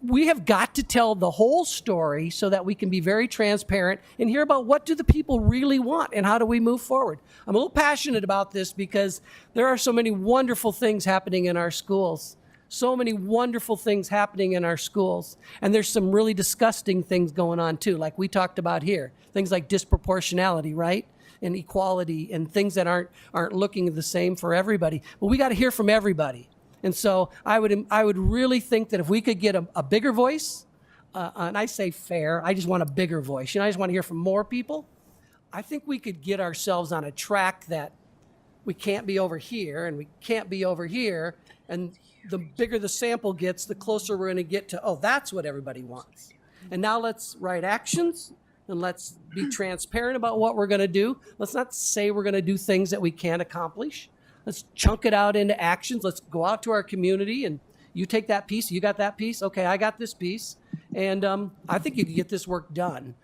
Speaker 5: We have got to tell the whole story so that we can be very transparent and hear about what do the people really want and how do we move forward. I'm a little passionate about this because there are so many wonderful things happening in our schools. So many wonderful things happening in our schools. And there's some really disgusting things going on too, like we talked about here. Things like disproportionality, right? And equality and things that aren't looking the same for everybody. But we got to hear from everybody. And so I would really think that if we could get a bigger voice, and I say fair, I just want a bigger voice. I just want to hear from more people. I think we could get ourselves on a track that we can't be over here and we can't be over here. And the bigger the sample gets, the closer we're going to get to, oh, that's what everybody wants. And now let's write actions and let's be transparent about what we're going to do. Let's not say we're going to do things that we can't accomplish. Let's chunk it out into actions. Let's go out to our community and you take that piece, you got that piece, okay, I got this piece. And I think you can get this work done.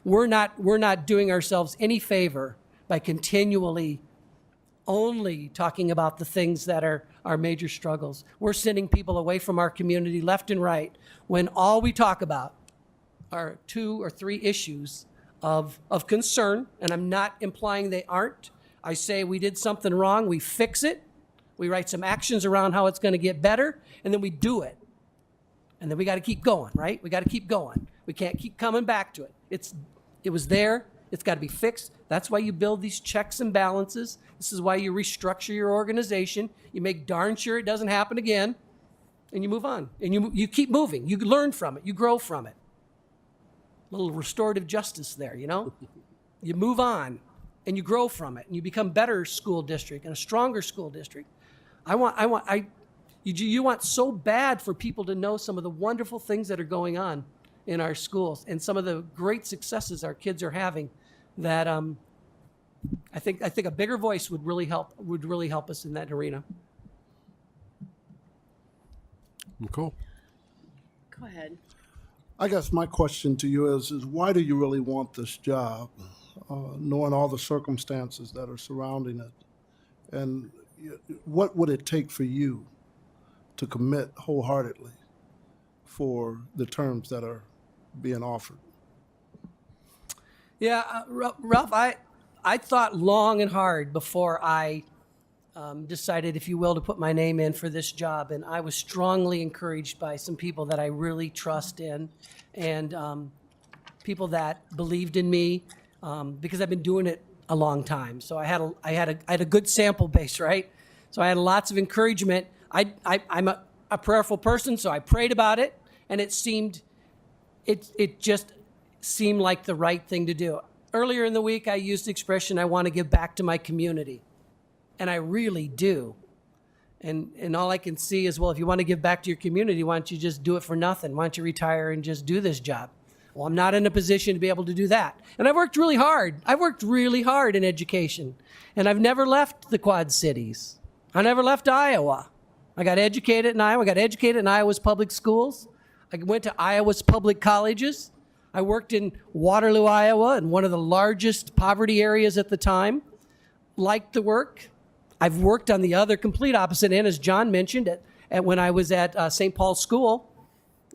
Speaker 5: We're not doing ourselves any favor by continually only talking about the things that are our major struggles. We're sending people away from our community left and right when all we talk about are 2 or 3 issues of concern, and I'm not implying they aren't. I say we did something wrong, we fix it, we write some actions around how it's going to get better, and then we do it. And then we got to keep going, right? We got to keep going. We can't keep coming back to it. It was there. It's got to be fixed. That's why you build these checks and balances. This is why you restructure your organization. You make darn sure it doesn't happen again, and you move on. And you keep moving. You learn from it. You grow from it. A little restorative justice there, you know? You move on, and you grow from it, and you become a better school district and a stronger school district. You want so bad for people to know some of the wonderful things that are going on in our schools and some of the great successes our kids are having that I think a bigger voice would really help us in that arena.
Speaker 1: Cool.
Speaker 10: Go ahead.
Speaker 4: I guess my question to you is why do you really want this job, knowing all the circumstances that are surrounding it? And what would it take for you to commit wholeheartedly for the terms that are being offered?
Speaker 5: Yeah, Ralph, I thought long and hard before I decided, if you will, to put my name in for this job. And I was strongly encouraged by some people that I really trust in and people that believed in me because I've been doing it a long time. So I had a good sample base, right? So I had lots of encouragement. I'm a prayerful person, so I prayed about it, and it just seemed like the right thing to do. Earlier in the week, I used the expression, I want to give back to my community. And I really do. And all I can see is, well, if you want to give back to your community, why don't you just do it for nothing? Why don't you retire and just do this job? Well, I'm not in a position to be able to do that. And I've worked really hard. I've worked really hard in education. And I've never left the Quad Cities. I never left Iowa. I got educated in Iowa. I got educated in Iowa's public schools. I went to Iowa's public colleges. I worked in Waterloo, Iowa, in one of the largest poverty areas at the time. Liked the work. I've worked on the other complete opposite end, as John mentioned, at when I was at St. Paul's School.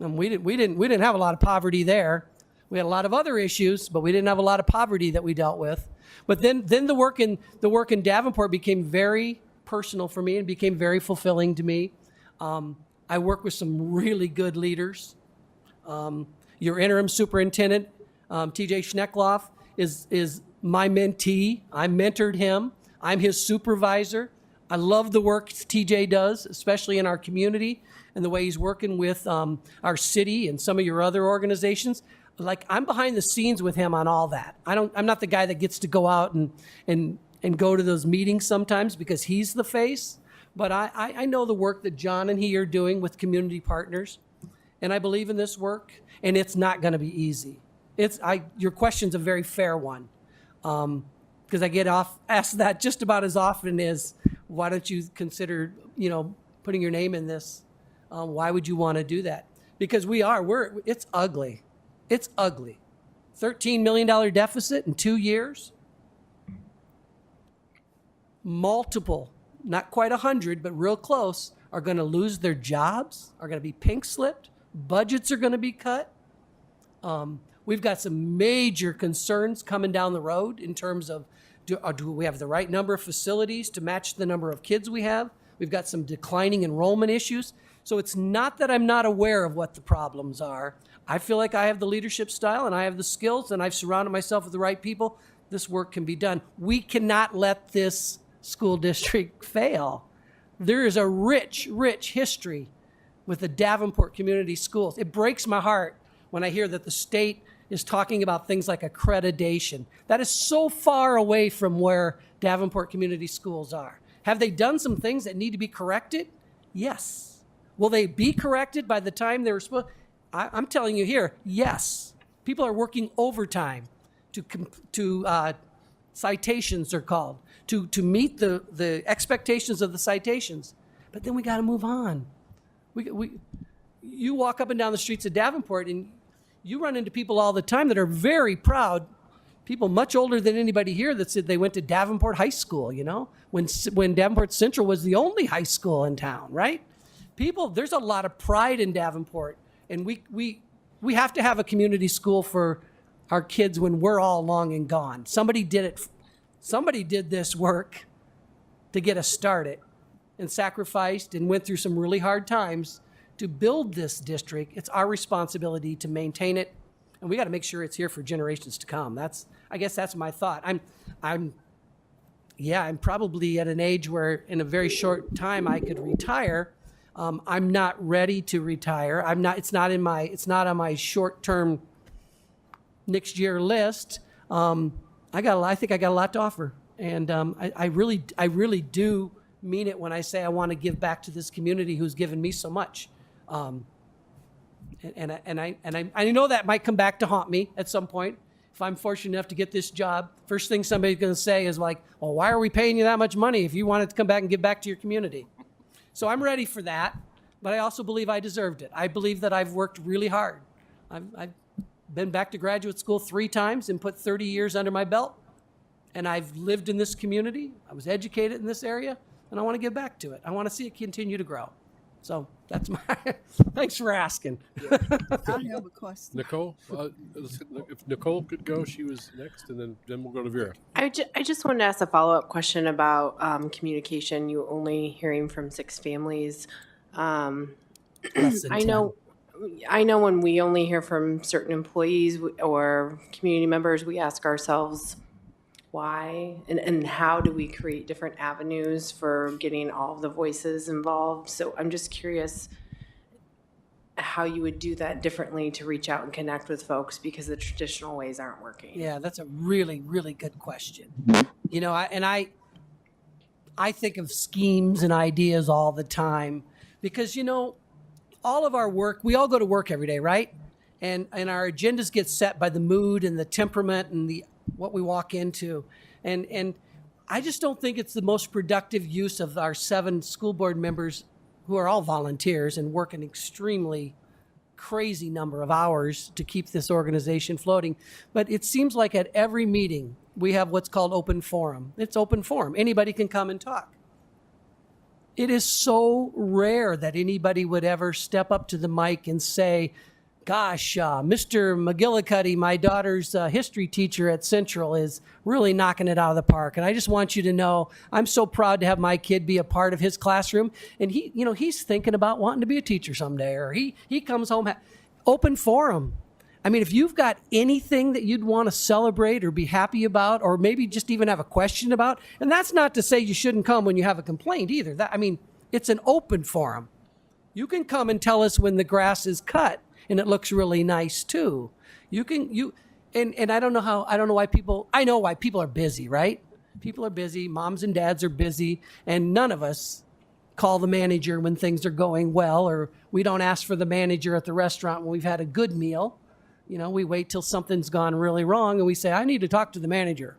Speaker 5: And we didn't have a lot of poverty there. We had a lot of other issues, but we didn't have a lot of poverty that we dealt with. But then the work in Davenport became very personal for me and became very fulfilling to me. I work with some really good leaders. Your interim superintendent, TJ Schneckloff, is my mentee. I mentored him. I'm his supervisor. I love the work TJ does, especially in our community and the way he's working with our city and some of your other organizations. Like, I'm behind the scenes with him on all that. I'm not the guy that gets to go out and go to those meetings sometimes because he's the face. But I know the work that John and he are doing with community partners. And I believe in this work, and it's not going to be easy. Your question's a very fair one. Because I get asked that just about as often as, why don't you consider, putting your name in this? Why would you want to do that? Because it's ugly. It's ugly. $13 million deficit in 2 years. Multiple, not quite 100, but real close, are going to lose their jobs, are going to be pink slipped. Budgets are going to be cut. We've got some major concerns coming down the road in terms of do we have the right number of facilities to match the number of kids we have? We've got some declining enrollment issues. So it's not that I'm not aware of what the problems are. I feel like I have the leadership style and I have the skills and I've surrounded myself with the right people. This work can be done. We cannot let this school district fail. There is a rich, rich history with the Davenport Community Schools. It breaks my heart when I hear that the state is talking about things like accreditation. That is so far away from where Davenport Community Schools are. Have they done some things that need to be corrected? Yes. Will they be corrected by the time they were supposed? I'm telling you here, yes. People are working overtime to citations are called, to meet the expectations of the citations. But then we got to move on. You walk up and down the streets of Davenport and you run into people all the time that are very proud, people much older than anybody here, that said they went to Davenport High School, when Davenport Central was the only high school in town, right? There's a lot of pride in Davenport, and we have to have a community school for our kids when we're all long and gone. Somebody did this work to get us started and sacrificed and went through some really hard times to build this district. It's our responsibility to maintain it, and we got to make sure it's here for generations to come. I guess that's my thought. I'm probably at an age where in a very short time I could retire. I'm not ready to retire. It's not on my short-term next year list. I think I got a lot to offer, and I really do mean it when I say I want to give back to this community who's given me so much. And I know that might come back to haunt me at some point if I'm fortunate enough to get this job. First thing somebody's going to say is like, well, why are we paying you that much money if you wanted to come back and give back to your community? So I'm ready for that, but I also believe I deserved it. I believe that I've worked really hard. I've been back to graduate school 3 times and put 30 years under my belt, and I've lived in this community. I was educated in this area, and I want to give back to it. I want to see it continue to grow. So that's thanks for asking.
Speaker 7: I have a question.
Speaker 1: Nicole, if Nicole could go, she was next, and then we'll go to Vera.
Speaker 10: I just wanted to ask a follow-up question about communication. You only hearing from 6 families. I know when we only hear from certain employees or community members, we ask ourselves why and how do we create different avenues for getting all of the voices involved. So I'm just curious how you would do that differently to reach out and connect with folks, because the traditional ways aren't working.
Speaker 5: Yeah, that's a really, really good question. I think of schemes and ideas all the time because, all of our work, we all go to work every day, right? And our agendas get set by the mood and the temperament and what we walk into. And I just don't think it's the most productive use of our 7 school board members who are all volunteers and work an extremely crazy number of hours to keep this organization floating. But it seems like at every meeting, we have what's called open forum. It's open forum. Anybody can come and talk. It is so rare that anybody would ever step up to the mic and say, gosh, Mr. McGillicuddy, my daughter's history teacher at Central, is really knocking it out of the park. And I just want you to know, I'm so proud to have my kid be a part of his classroom. And he's thinking about wanting to be a teacher someday, or he comes home. Open forum. I mean, if you've got anything that you'd want to celebrate or be happy about, or maybe just even have a question about, and that's not to say you shouldn't come when you have a complaint either. It's an open forum. You can come and tell us when the grass is cut and it looks really nice too. And I don't know why people are busy, right? People are busy, moms and dads are busy, and none of us call the manager when things are going well, or we don't ask for the manager at the restaurant when we've had a good meal. We wait till something's gone really wrong and we say, I need to talk to the manager.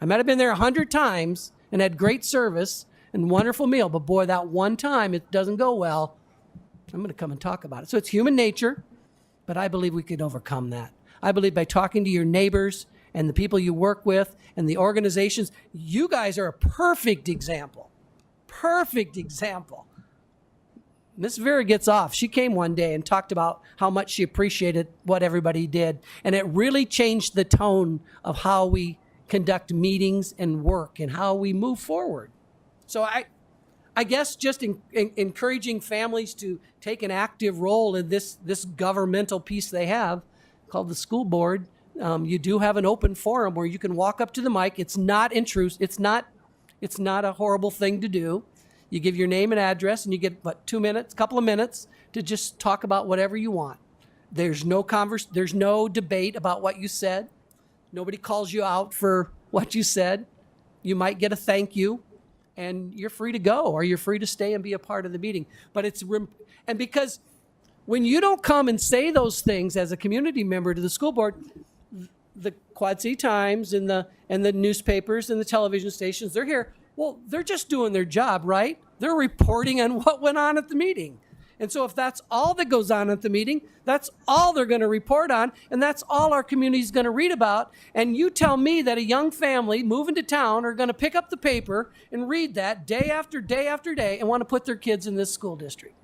Speaker 5: I might have been there 100 times and had great service and wonderful meal, but boy, that one time it doesn't go well. I'm going to come and talk about it. So it's human nature, but I believe we could overcome that. I believe by talking to your neighbors and the people you work with and the organizations, you guys are a perfect example. Perfect example. Miss Vera gets off. She came one day and talked about how much she appreciated what everybody did. And it really changed the tone of how we conduct meetings and work and how we move forward. So I guess just encouraging families to take an active role in this governmental piece they have called the school board. You do have an open forum where you can walk up to the mic. It's not intrusive. It's not a horrible thing to do. You give your name and address, and you get, couple of minutes to just talk about whatever you want. There's no debate about what you said. Nobody calls you out for what you said. You might get a thank you, and you're free to go, or you're free to stay and be a part of the meeting. But and because when you don't come and say those things as a community member to the school board, the Quad City Times and the newspapers and the television stations, they're here. Well, they're just doing their job, right? They're reporting on what went on at the meeting. And so if that's all that goes on at the meeting, that's all they're going to report on, and that's all our community is going to read about. And you tell me that a young family moving to town are going to pick up the paper and read that day after day after day and want to put their kids in this school district.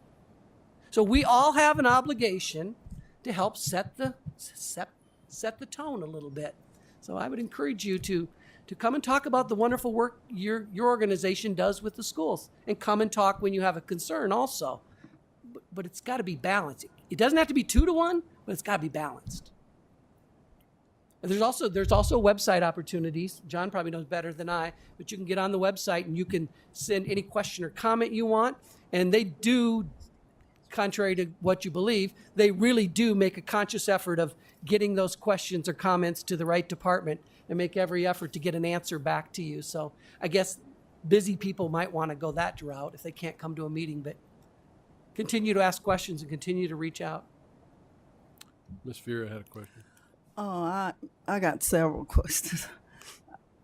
Speaker 5: So we all have an obligation to help set the tone a little bit. So I would encourage you to come and talk about the wonderful work your organization does with the schools, and come and talk when you have a concern also. But it's got to be balanced. It doesn't have to be 2-to-1, but it's got to be balanced. And there's also website opportunities. John probably knows better than I, but you can get on the website and you can send any question or comment you want. And they do, contrary to what you believe, they really do make a conscious effort of getting those questions or comments to the right department and make every effort to get an answer back to you. So I guess busy people might want to go that route if they can't come to a meeting, but continue to ask questions and continue to reach out.
Speaker 1: Ms. Vera had a question.
Speaker 7: Oh, I got several questions.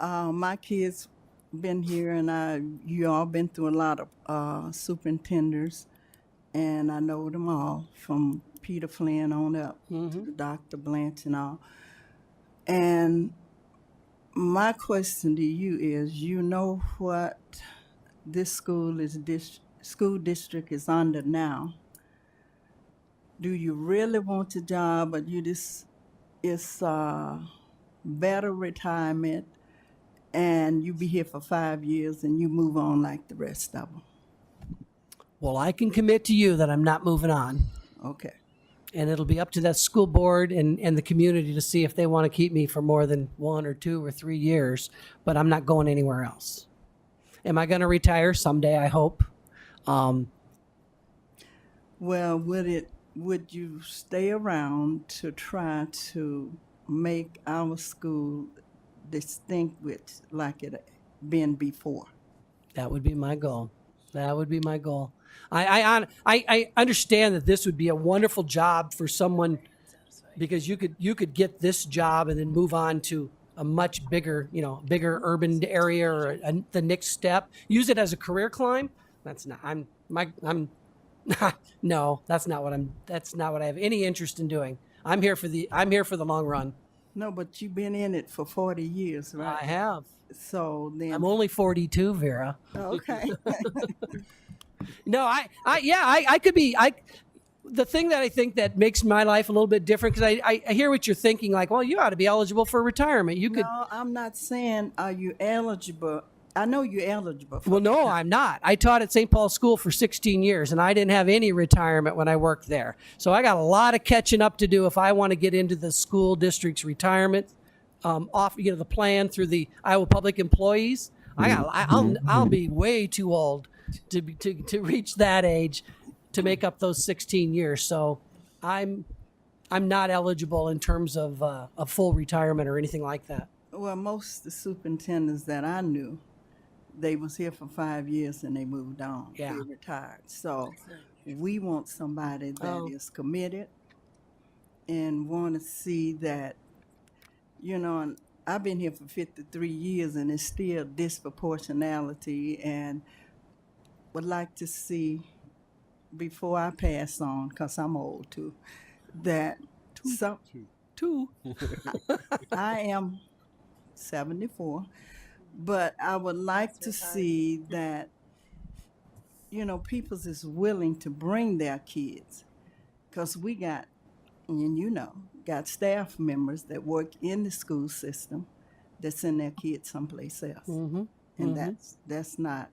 Speaker 7: My kids been here, and you all been through a lot of superintendents, and I know them all from Peter Flynn on up to Dr. Blanche and all. And my question to you is, you know what this school district is under now. Do you really want a job, or it's better retirement, and you be here for 5 years and you move on like the rest of them?
Speaker 5: Well, I can commit to you that I'm not moving on.
Speaker 7: Okay.
Speaker 5: And it'll be up to that school board and the community to see if they want to keep me for more than 1 or 2 or 3 years, but I'm not going anywhere else. Am I going to retire someday? I hope.
Speaker 7: Well, would you stay around to try to make our school distinguished like it been before?
Speaker 5: That would be my goal. That would be my goal. I understand that this would be a wonderful job for someone, because you could get this job and then move on to a much bigger urban area, or the next step. Use it as a career climb. That's not. No, that's not what I have any interest in doing. I'm here for the long run.
Speaker 7: No, but you've been in it for 40 years, right?
Speaker 5: I have.
Speaker 7: So then
Speaker 5: I'm only 42, Vera.
Speaker 7: Okay.
Speaker 5: No, I could be. The thing that I think that makes my life a little bit different, because I hear what you're thinking, like, well, you ought to be eligible for retirement. You could.
Speaker 7: No, I'm not saying are you eligible. I know you're eligible.
Speaker 5: Well, no, I'm not. I taught at St. Paul's School for 16 years, and I didn't have any retirement when I worked there. So I got a lot of catching up to do if I want to get into the school district's retirement, the plan through the Iowa Public Employees. I'll be way too old to reach that age to make up those 16 years. So I'm not eligible in terms of a full retirement or anything like that.
Speaker 7: Well, most of the superintendents that I knew, they was here for 5 years and they moved on.
Speaker 5: Yeah.
Speaker 7: They retired. So we want somebody that is committed and want to see that, and I've been here for 53 years and it's still disproportionality, and would like to see before I pass on, because I'm old too, that
Speaker 5: Two.
Speaker 7: I am 74, but I would like to see that, peoples is willing to bring their kids, because we got, and got staff members that work in the school system that send their kids someplace else. And that's not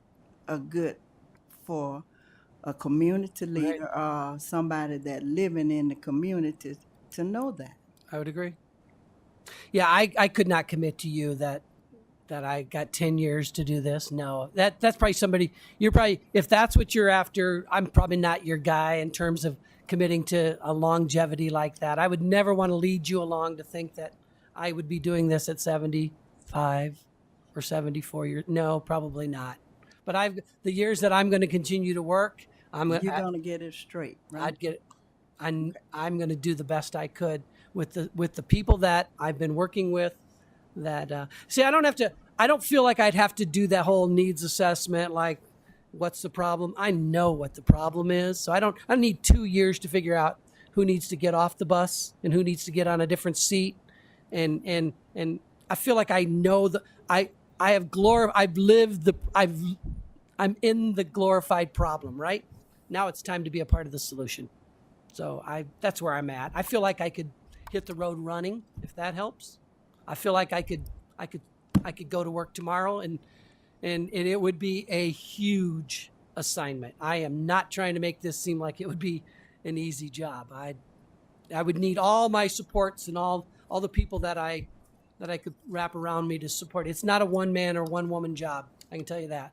Speaker 7: a good for a community leader or somebody that living in the community to know that.
Speaker 5: I would agree. Yeah, I could not commit to you that I got 10 years to do this. No, that's probably somebody, if that's what you're after, I'm probably not your guy in terms of committing to a longevity like that. I would never want to lead you along to think that I would be doing this at 75 or 74 years. No, probably not. But the years that I'm going to continue to work,
Speaker 7: You're going to get it straight, right?
Speaker 5: I'm going to do the best I could with the people that I've been working with. I don't feel like I'd have to do that whole needs assessment. Like, what's the problem? I know what the problem is. So I don't need 2 years to figure out who needs to get off the bus and who needs to get on a different seat. And I feel like I know I'm in the glorified problem, right? Now it's time to be a part of the solution. So that's where I'm at. I feel like I could hit the road running, if that helps. I feel like I could go to work tomorrow and it would be a huge assignment. I am not trying to make this seem like it would be an easy job. I would need all my supports and all the people that I could wrap around me to support. It's not a one man or one woman job. I can tell you that.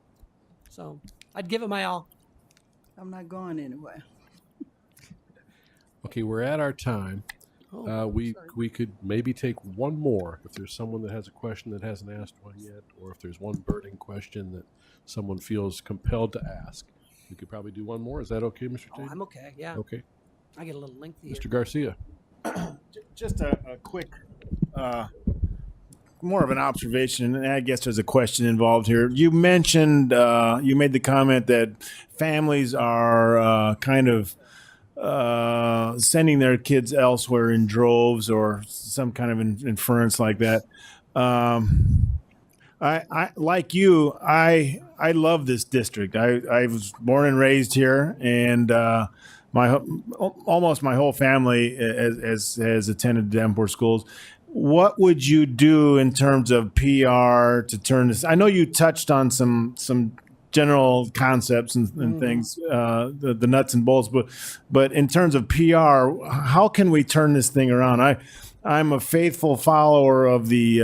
Speaker 5: So I'd give it my all.
Speaker 7: I'm not going anywhere.
Speaker 1: Okay, we're at our time. We could maybe take one more if there's someone that has a question that hasn't asked one yet, or if there's one burning question that someone feels compelled to ask. We could probably do one more. Is that okay, Mr. Tate?
Speaker 5: I'm okay, yeah.
Speaker 1: Okay.
Speaker 5: I get a little lengthy.
Speaker 1: Mr. Garcia.
Speaker 8: Just a quick, more of an observation, and I guess there's a question involved here. You mentioned, you made the comment that families are kind of sending their kids elsewhere in droves or some kind of inference like that. I like you. I love this district. I was born and raised here, and almost my whole family has attended Davenport schools. What would you do in terms of PR to turn this? I know you touched on some general concepts and things, the nuts and bolts, but in terms of PR, how can we turn this thing around? I'm a faithful follower of the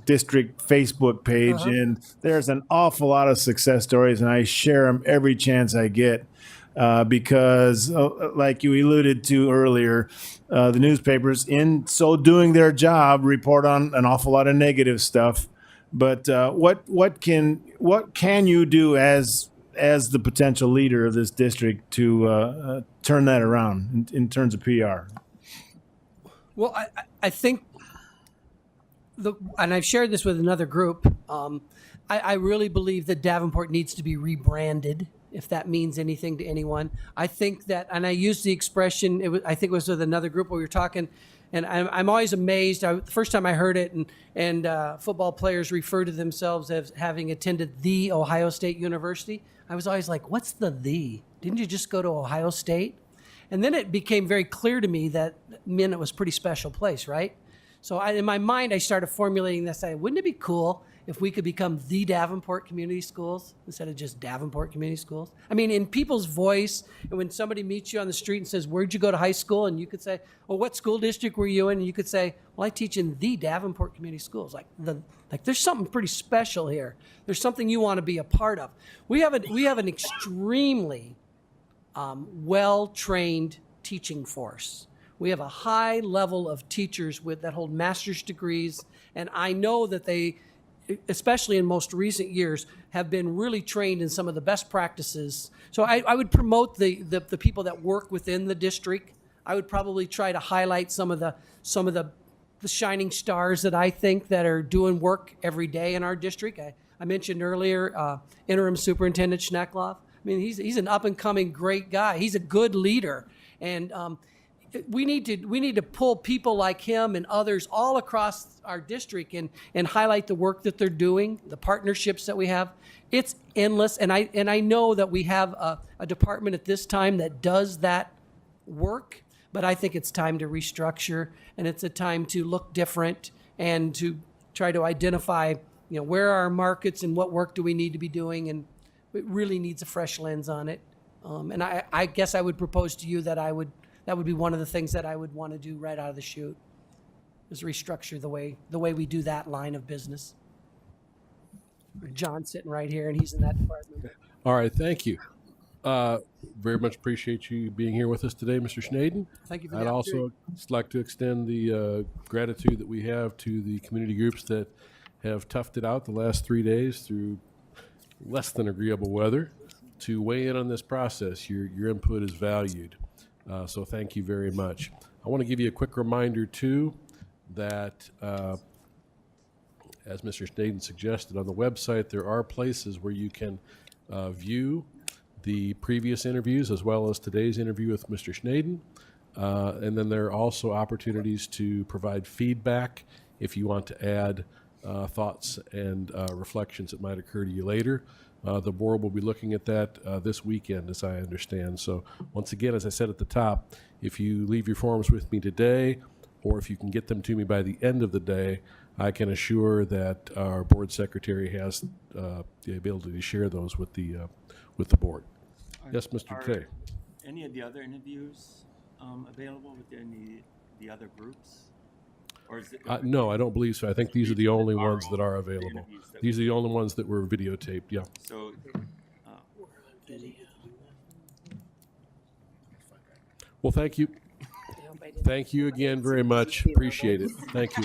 Speaker 8: district Facebook page, and there's an awful lot of success stories, and I share them every chance I get. Because, like you alluded to earlier, the newspapers, in so doing their job, report on an awful lot of negative stuff. But what can you do as the potential leader of this district to turn that around in terms of PR?
Speaker 5: Well, I think and I've shared this with another group. I really believe that Davenport needs to be rebranded, if that means anything to anyone. I think that, and I used the expression, I think it was with another group where we were talking, and I'm always amazed. The first time I heard it, and football players refer to themselves as having attended the Ohio State University, I was always like, what's the? Didn't you just go to Ohio State? And then it became very clear to me that meant it was a pretty special place, right? So in my mind, I started formulating this. Wouldn't it be cool if we could become the Davenport Community Schools instead of just Davenport Community Schools? I mean, in people's voice, and when somebody meets you on the street and says, where'd you go to high school? And you could say, well, what school district were you in? And you could say, well, I teach in the Davenport Community Schools. Like there's something pretty special here. There's something you want to be a part of. We have an extremely well-trained teaching force. We have a high level of teachers that hold master's degrees, and I know that they, especially in most recent years, have been really trained in some of the best practices. So I would promote the people that work within the district. I would probably try to highlight some of the shining stars that I think that are doing work every day in our district. I mentioned earlier Interim Superintendent Schneckloff. mean, he's an up and coming great guy. He's a good leader, and we need to pull people like him and others all across our district and highlight the work that they're doing, the partnerships that we have. It's endless, and I know that we have a department at this time that does that work, but I think it's time to restructure, and it's a time to look different and to try to identify, where are our markets and what work do we need to be doing, and it really needs a fresh lens on it. And I guess I would propose to you that that would be one of the things that I would want to do right out of the chute, is restructure the way we do that line of business. John's sitting right here, and he's in that department.
Speaker 1: All right, thank you. Very much appreciate you being here with us today, Mr. Schneden.
Speaker 5: Thank you for
Speaker 1: I'd
Speaker 5: the
Speaker 1: also
Speaker 5: opportunity.
Speaker 1: just like to extend the gratitude that we have to the community groups that have toughed it out the last 3 days through less than agreeable weather to weigh in on this process. Your input is valued. So thank you very much. I want to give you a quick reminder, too, that as Mr. Schneden suggested, on the website there are places where you can view the previous interviews as well as today's interview with Mr. Schneden. And then there are also opportunities to provide feedback if you want to add thoughts and reflections that might occur to you later. The board will be looking at that this weekend, as I understand. So once again, as I said at the top, if you leave your forms with me today, or if you can get them to me by the end of the day, I can assure that our board secretary has the ability to share those with the board. Yes, Mr. Kay.
Speaker 2: Any of the other interviews available with any of the other groups? Or is it,
Speaker 1: No, I don't believe so. I think these are the only ones that are available. These are the only ones that were videotaped, yeah.
Speaker 2: So,
Speaker 1: Well, thank you. Thank you again very much. Appreciate it. Thank you.